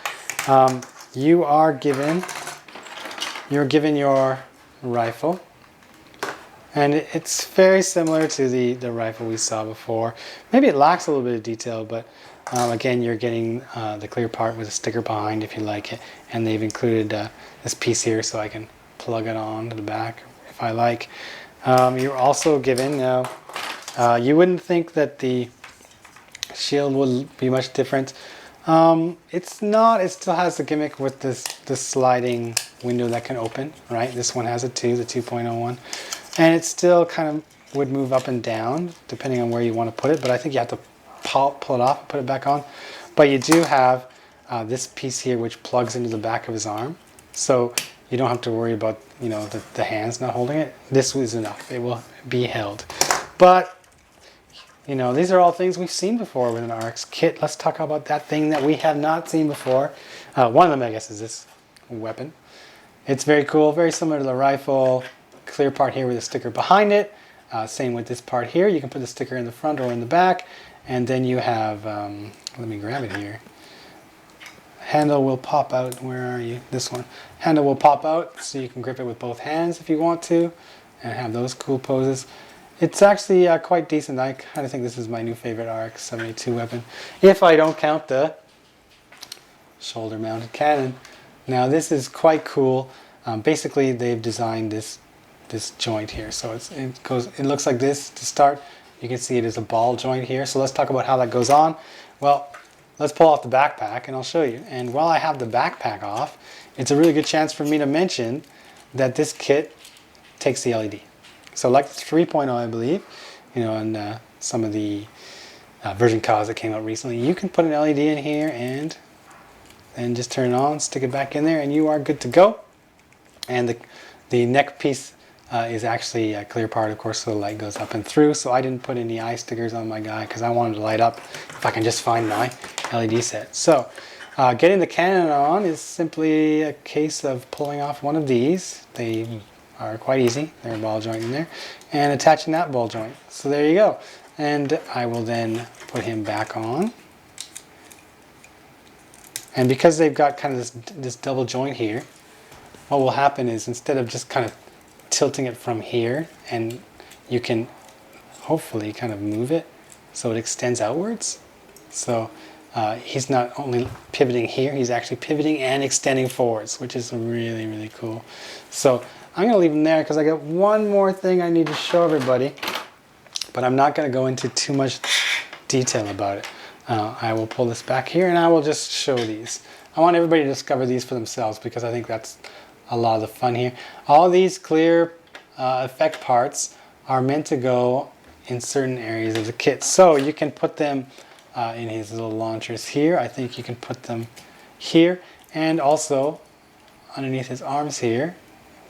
You're given your rifle. And it's very similar to the rifle we saw before. Maybe it lacks a little bit of detail, but again, you're getting the clear part with a sticker behind if you like it. And they've included this piece here so I can plug it on to the back if I like. You're also given, you wouldn't think that the shield would be much different. It's not. It still has the gimmick with this sliding window that can open, right? This one has it too, the 2.0 one. And it still kind of would move up and down depending on where you want to put it, but I think you have to pull it off and put it back on. But you do have this piece here which plugs into the back of his arm, so you don't have to worry about the hands not holding it. This is enough. It will be held. But these are all things we've seen before with an RX kit. Let's talk about that thing that we have not seen before. One of them, I guess, is this weapon. It's very cool, very similar to the rifle. Clear part here with a sticker behind it. Same with this part here. You can put the sticker in the front or in the back. And then you have, let me grab it here. Handle will pop out. Where are you? This one. Handle will pop out so you can grip it with both hands if you want to and have those cool poses. It's actually quite decent. I kind of think this is my new favorite RX-78-2 weapon, if I don't count the shoulder mounted cannon. Now this is quite cool. Basically they've designed this joint here, so it looks like this to start. You can see it is a ball joint here. So let's talk about how that goes on. Well, let's pull off the backpack and I'll show you. And while I have the backpack off, it's a really good chance for me to mention that this kit takes the LED. So like the 3.0, I believe, and some of the version cars that came out recently, you can put an LED in here and then just turn it on, stick it back in there, and you are good to go. And the neck piece is actually a clear part, of course, so the light goes up and through. So I didn't put any eye stickers on my guy because I wanted to light up if I can just find my LED set. So getting the cannon on is simply a case of pulling off one of these. They are quite easy. They're a ball joint in there. And attaching that ball joint. So there you go. And I will then put him back on. And because they've got kind of this double joint here, what will happen is instead of just kind of tilting it from here, and you can hopefully kind of move it so it extends outwards. So he's not only pivoting here, he's actually pivoting and extending forwards, which is really, really cool. So I'm going to leave him there because I got one more thing I need to show everybody, but I'm not going to go into too much detail about it. I will pull this back here and I will just show these. I want everybody to discover these for themselves because I think that's a lot of the fun here. All these clear effect parts are meant to go in certain areas of the kit. So you can put them in his little launchers here. I think you can put them here. And also underneath his arms here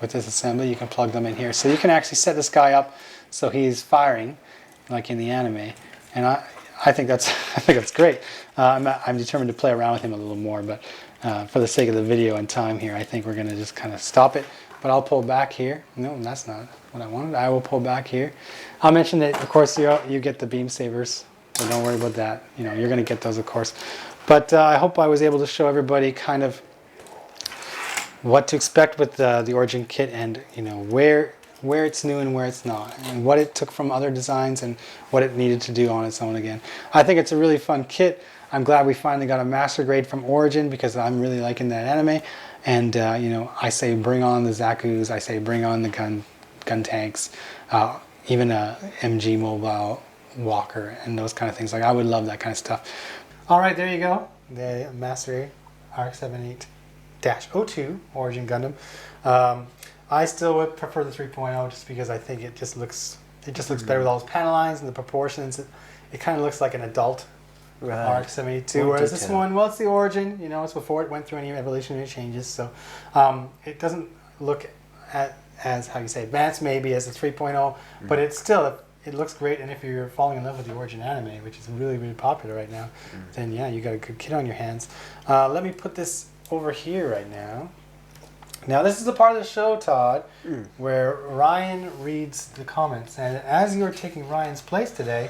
with this assembly. You can plug them in here. So you can actually set this guy up so he's firing like in the anime. And I think that's I think that's great. I'm determined to play around with him a little more, but for the sake of the video and time here, I think we're going to just kind of stop it. But I'll pull back here. No, that's not what I wanted. I will pull back here. I'll mention that, of course, you get the beam sabers, so don't worry about that. You know, you're going to get those, of course. But I hope I was able to show everybody kind of what to expect with the Origin kit, and you know where it's new and where it's not, and what it took from other designs and what it needed to do on its own again. I think it's a really fun kit. I'm glad we finally got a master grade from Origin because I'm really liking that anime. And you know, I say bring on the Zaku's, I say bring on the gun tanks, even a MG mobile walker and those kind of things. Like, I would love that kind of stuff. All right, there you go, the master RX-78-02 Origin Gundam. I still would prefer the 3.0 just because I think it just looks better with all those panel lines and the proportions. It kind of looks like an adult RX-78-2, whereas this one, well, it's the Origin, you know, it's before it went through any evolutionary changes, so it doesn't look as how you say advanced maybe as the 3.0, but it's still, it looks great. And if you're falling in love with the Origin anime, which is really, really popular right now, then yeah, you got a good kit on your hands. Let me put this over here right now. Now this is the part of the show, Todd, where Ryan reads the comments, and as you're taking Ryan's place today,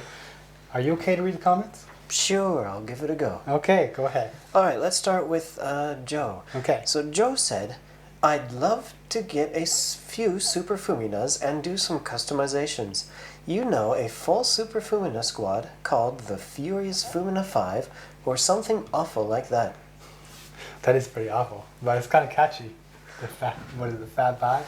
are you okay to read the comments? Sure, I'll give it a go. Okay, go ahead. All right, let's start with Joe. Okay. So Joe said, I'd love to get a few Super Fuminas and do some customizations. You know, a full Super Fumina squad called the Furious Fumina 5 or something awful like that. That is pretty awful, but it's kind of catchy. What is it, the Fab 5?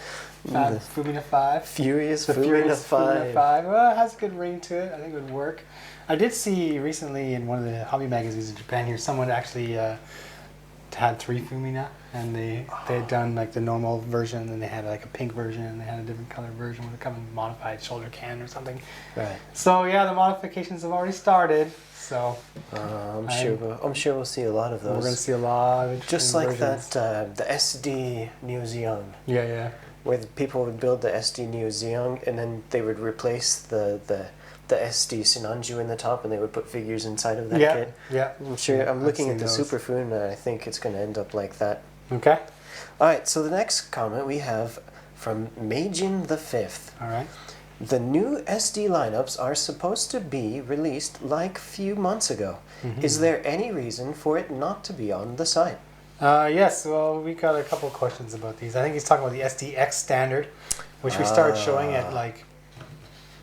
Fumina 5? Furious Fumina 5. Well, it has a good ring to it. I think it would work. I did see recently in one of the hobby magazines in Japan here, someone actually had 3 Fumina, and they had done like the normal version, and then they had like a pink version, and they had a different color version with a kind of modified shoulder can or something. Right. So yeah, the modifications have already started. So I'm sure we'll see a lot of those. We're going to see a lot of just like versions. that the SD Neo Zeon. Yeah, yeah. Where the people would build the SD Neo Zeon, and then they would replace the SD Sinanju in the top, and they would put figures inside of that kit. Yeah, I'm sure. I'm looking at the Super Fun, and I think it's going to end up like that. Okay. All right. So the next comment we have from Meijin the 5th. All right. The new SD lineups are supposed to be released like few months ago. Is there any reason for it not to be on the site? Yes, well, we got a couple of questions about these. I think he's talking about the SDX standard, which we started showing at, like,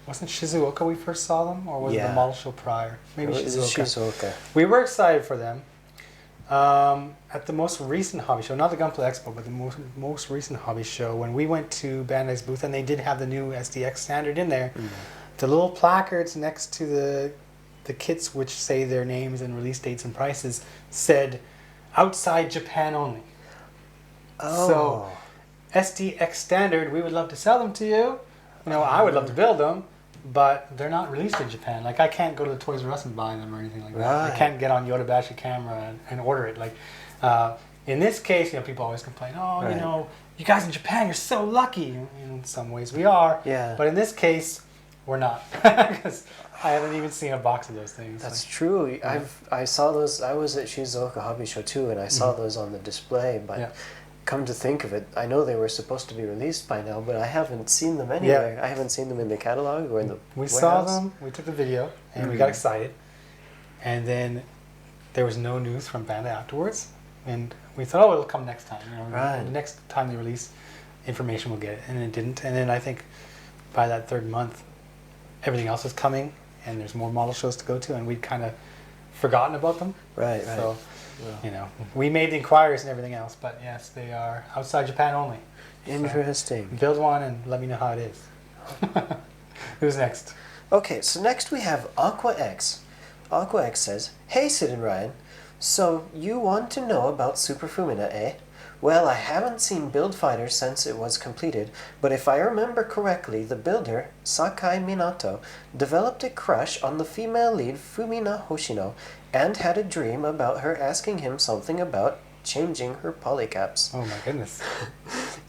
wasn't Shizuoka we first saw them? Or was it the model show prior? Maybe Shizuoka. We were excited for them. At the most recent hobby show, not the Gunpla Expo, but the most recent hobby show, when we went to Bandai's booth, and they did have the new SDX standard in there, the little placards next to the kits, which say their names and release dates and prices, said outside Japan only. Oh. So SDX standard, we would love to sell them to you. You know, I would love to build them, but they're not released in Japan. Like, I can't go to the Toys R Us and buy them or anything like that. I can't get on Yodobashi camera and order it. Like, in this case, you know, people always complain, oh, you know, you guys in Japan, you're so lucky. In some ways we are. Yeah. But in this case, we're not. Because I haven't even seen a box of those things. That's true. I saw those. I was at Shizuoka Hobby Show too, and I saw those on the display. But come to think of it, I know they were supposed to be released by now, but I haven't seen them anywhere. I haven't seen them in the catalog or in the warehouse. Saw them. We took the video, and we got excited. And then there was no news from Bandai afterwards, and we thought, oh, it'll come next time. You know, the next time they release information, we'll get it, and it didn't. And then I think by that 3rd month, everything else is coming, and there's more model shows to go to, and we'd kind of forgotten about them. Right. So, you know, we made the inquiries and everything else, but yes, they are outside Japan only. Interesting. So build one and let me know how it is. Who's next? Okay, so next we have Aqua X. Aqua X says, hey Sid and Ryan, so you want to know about Super Fumina, eh? Well, I haven't seen Build Fighter since it was completed, but if I remember correctly, the builder, Sakai Minato, developed a crush on the female lead Fumina Hoshino and had a dream about her asking him something about changing her polycaps. Oh my goodness.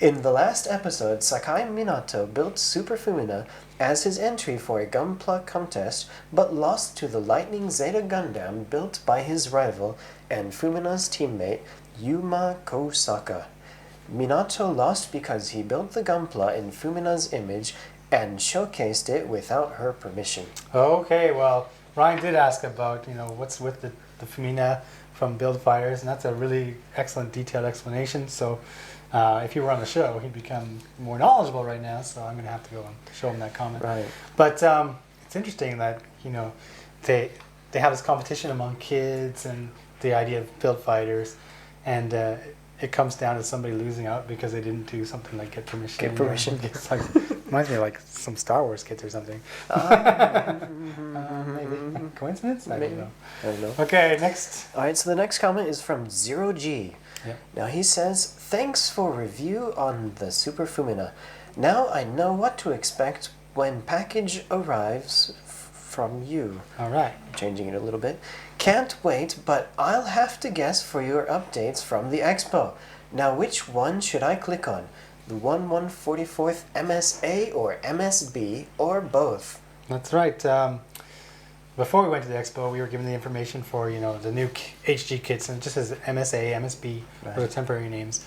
In the last episode, Sakai Minato built Super Fumina as his entry for a Gunpla contest, but lost to the Lightning Zeta Gundam built by his rival and Fumina's teammate Yuma Kosaka. Minato lost because he built the Gunpla in Fumina's image and showcased it without her permission. Okay, well, Ryan did ask about, what's with the Fumina from Build Fighters, and that's a really excellent detailed explanation. So if you were on the show, he'd become more knowledgeable right now, so I'm going to have to go and show him that comment. Right. But it's interesting that, they have this competition among kids and the idea of Build Fighters, and it comes down to somebody losing out because they didn't do something like get permission. Get permission. It's like, reminds me of like some Star Wars kids or something. Maybe. Coincidence? I don't know. Okay, next. All right, so the next comment is from Zero G. Yep. Now he says, thanks for review on the Super Fumina. Now I know what to expect when package arrives from you. All right. Changing it a little bit. Can't wait, but I'll have to guess for your updates from the expo. Now which one should I click on? The 1/144th MSA or MSB or both? That's right. Before we went to the expo, we were given the information for, the new HG kits, and it just says MSA, MSB, Right. were the temporary names.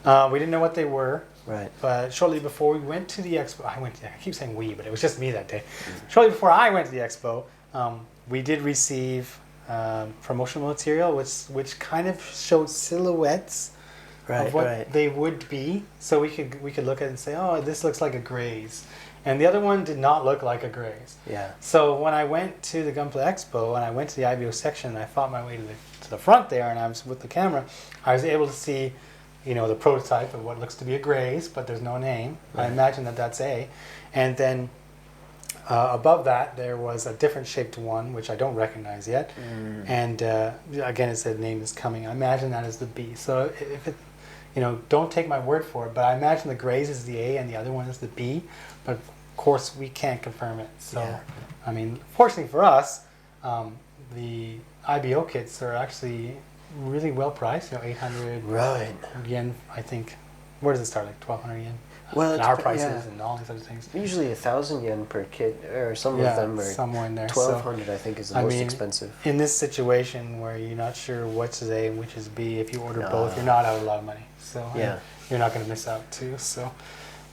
We didn't know what they were. Right. But shortly before we went to the expo, I keep saying we, but it was just me that day. Shortly before I went to the expo, we did receive promotional material, which kind of showed silhouettes of what they would be. So we could look at it and say, oh, this looks like a Graze. And the other one did not look like a Graze. Yeah. So when I went to the Gunpla Expo and I went to the IBO section, and I fought my way to the front there, and I was with the camera, I was able to see the prototype of what looks to be a Graze, but there's no name. Right. I imagine that's A. And then above that, there was a different shaped one, which I don't recognize yet. And again, it said name is coming. I imagine that is the B. So if it, don't take my word for it, but I imagine the Graze is the A and the other one is the B. But of course, we can't confirm it. So, yeah. I mean, fortunately for us, the IBO kits are actually really well priced, 800 yen, I think. Where does it start, like 1,200 yen? Well, and our prices and all these other things. Usually 1,000 yen per kit, or some of them are somewhere in there. 1,200, so, I think, is the most expensive. In this situation where you're not sure which is A and which is B, if you order both, you're not out a lot of money. So you're not going to miss out too. So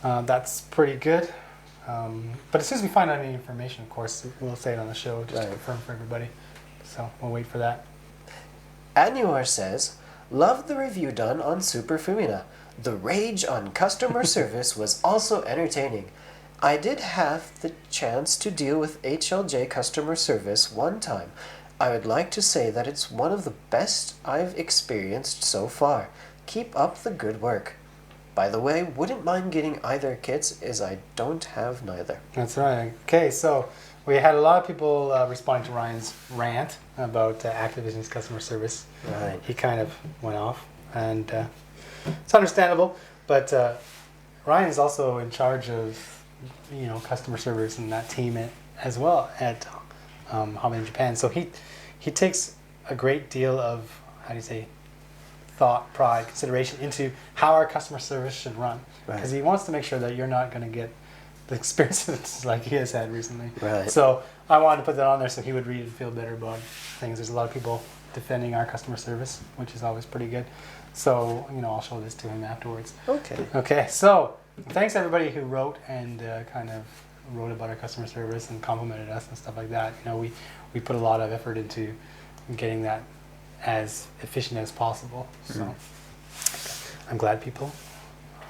that's pretty good. But as soon as we find out any information, of course, we'll say it on the show just to confirm for everybody. So we'll wait for that. Anuar says, love the review done on Super Fumina. The rage on customer service was also entertaining. I did have the chance to deal with HLJ customer service one time. I would like to say that it's one of the best I've experienced so far. Keep up the good work. By the way, wouldn't mind getting either kits as I don't have neither. That's right. Okay, so we had a lot of people responding to Ryan's rant about Activision's customer service. Right. He kind of went off, and it's understandable, but Ryan is also in charge of, customer service and that team as well at HobbyLink Japan. So he takes a great deal of, thought, pride, consideration into how our customer service should run. Because he wants to make sure that you're not going to get the experiences like he has had recently. Right. So I wanted to put that on there so he would read and feel better about things. There's a lot of people defending our customer service, which is always pretty good. So, I'll show this to him afterwards. Okay, so thanks everybody who wrote and kind of wrote about our customer service and complimented us and stuff like that. We put a lot of effort into getting that as efficient as possible. So I'm glad people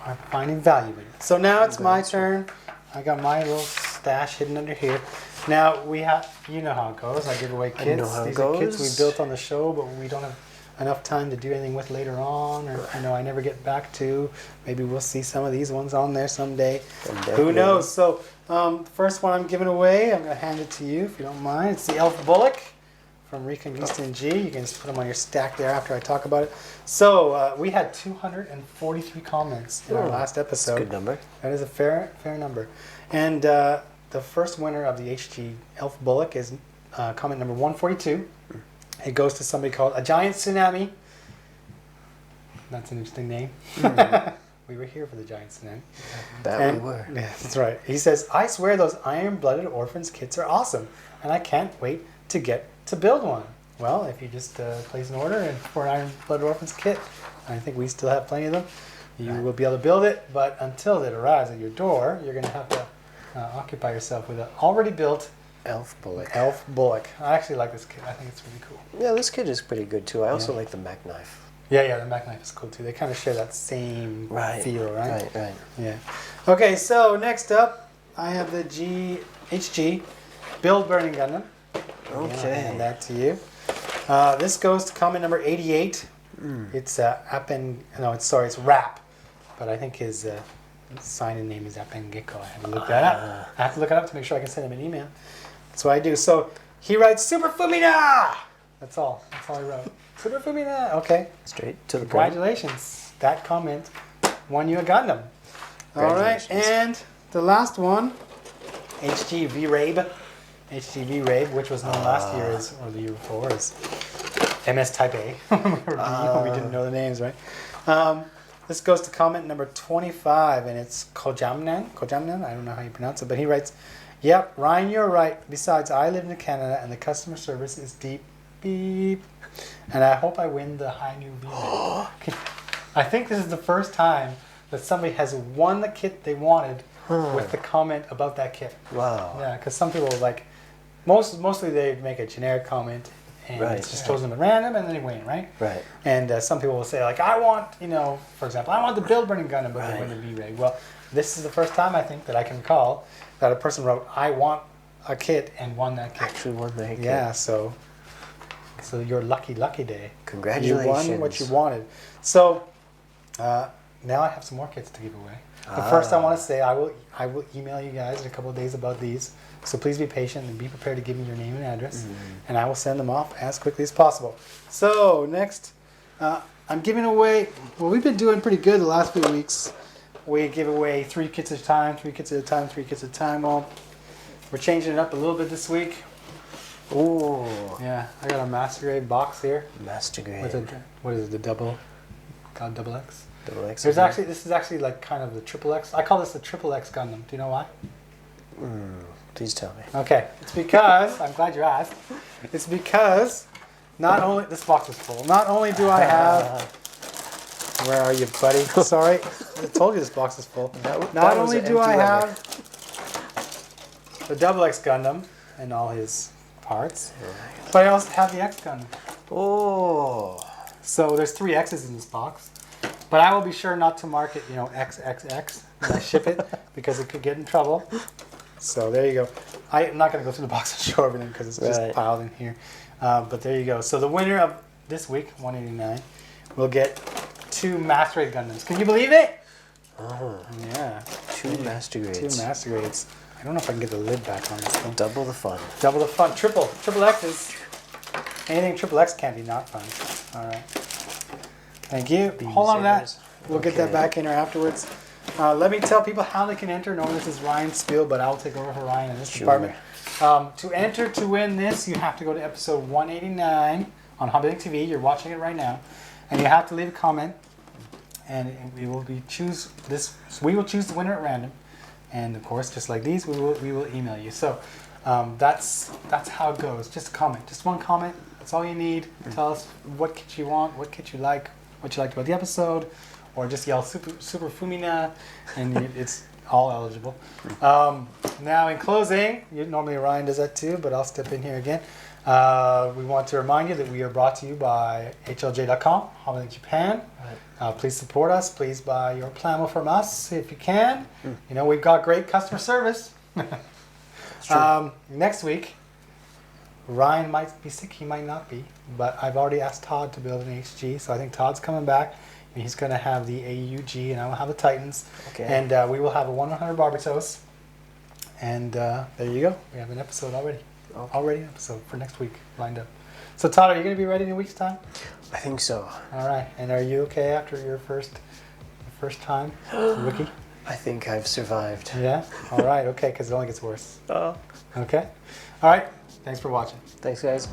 are finding value in it. So now it's my turn. I got my little stash hidden under here. Now we have, how it goes. I give away kits. I know how These it are kits goes. we built on the show, but we don't have enough time to do anything with later on, or I never get back to. Maybe we'll see some of these ones on there someday. Who knows? So first one I'm giving away, I'm going to hand it to you if you don't mind. It's the Elf Bullock from Recon Houston G. You can just put them on your stack there after I talk about it. So we had 243 comments in our last episode. That's a good number. That is a fair number. And the first winner of the HG Elf Bullock is comment number 142. It goes to somebody called A Giant Tsunami. That's an interesting name. We were here for the giant Sinem. We were. Yeah, that's right. He says, I swear those Iron-Blooded Orphans kits are awesome, and I can't wait to get to build one. Well, if you just place an order for an Iron-Blooded Orphans kit, I think we still have plenty of them. You will be able to build it, but until it arrives at your door, you're going to have to occupy yourself with an already built Elf Bullock. Elf Bullock. I actually like this kit. I think it's really cool. Yeah, this kit is pretty good too. I also like the Mac Knife. Yeah, the Mac Knife is cool too. They kind of share that same feel, right? Right. Yeah. Okay, so next up, I have the HG Build Burning Gundam. Okay. I'll hand that to you. This goes to comment number 88. It's it's Rap, but I think his sign and name is Apengeko. I had to look that up. I have to look it up to make sure I can send him an email. That's what I do. So he writes Super Fumina. That's all he wrote. Super Fumina. Okay. Straight to the point. Congratulations. That comment won you a Gundam. All right, and the last one, HG V-Rabe. HG V-Rabe, which was known last year or the year before as MS Type A. We didn't know the names, right? This goes to comment number 25, and it's Kojamnan. I don't know how you pronounce it, but he writes, yep, Ryan, you're right. Besides, I live in Canada, and the customer service is deep, beep. And I hope I win the high new V-Rabe. I think this is the first time that somebody has won the kit they wanted with the comment about that kit. Wow. Yeah, because some people mostly they make a generic comment and it's just chosen at random and then they win, right? Right. And some people will say like, I want, for example, I want the Build Burning Gundam, but they win the V-Ray. Well, this is the first time I think that I can recall that a person wrote, I want a kit and won that kit. Actually won the kit. Yeah, so your lucky day. Congratulations. You won what you wanted. So now I have some more kits to give away. But first I want to say I will email you guys in a couple of days about these. So please be patient and be prepared to give me your name and address. And I will send them off as quickly as possible. So next, I'm giving away, well, we've been doing pretty good the last few weeks. We give away 3 kits at a time, 3 kits at a time, 3 kits at a time. Well, we're changing it up a little bit this week. Ooh. Yeah, I got a Master Grade box here. Master Grade. With what is it, the double X? Double X. This is actually like kind of the triple X. I call this the triple X Gundam. Do you know why? Please tell me. Okay, it's because, I'm glad you asked. It's because not only, this box is full, not only do I have, where are you, buddy? Sorry, I told you this box is full. Not only do I have the double X Gundam and all his parts, but I also have the X Gundam. Oh. So there's 3 X's in this box. But I will be sure not to mark it, XXX when I ship it because it could get in trouble. So there you go. I'm not going to go through the box and show everything because it's just piled in here. But there you go. So the winner of this week, 189, will get 2 Master Grade Gundams. Can you believe it? Oh. Yeah. 2 Master Grades. 2 Master Grades. I don't know if I can get the lid back on this thing. Double the fun. Double the fun. Triple X's. Anything triple X can't be not fun. All right. Thank you. Hold on to that. We'll get that back in here afterwards. Let me tell people how they can enter. No, this is Ryan's spiel, but I'll take over for Ryan in this department. To enter to win this, you have to go to episode 189 on HobbyLink TV. You're watching it right now. And you have to leave a comment. And we will choose the winner at random. And of course, just like these, we will email you. So that's how it goes. Just a comment. Just one comment. That's all you need. Tell us what kit you want, what kit you like, what you liked about the episode, or just yell super Fumina, and it's all eligible. Now in closing, normally Ryan does that too, but I'll step in here again. We want to remind you that we are brought to you by HLJ.com, HobbyLink Japan. Please support us. Please buy your plamo from us if you can. We've got great customer service. Next week, Ryan might be sick, he might not be, but I've already asked Todd to build an HG, so I think Todd's coming back. And he's going to have the AEUG, and I will have the Titans. Okay. And we will have a 100 Barbatos. And there you go. We have an episode already. Okay. Already an episode for next week lined up. So Todd, are you going to be ready in a week's time? I think so. All right. And are you okay after your first time rookie? I think I've survived. Yeah? All right. Okay, because it only gets worse. Oh. Okay. All right. Thanks for watching. Thanks, guys.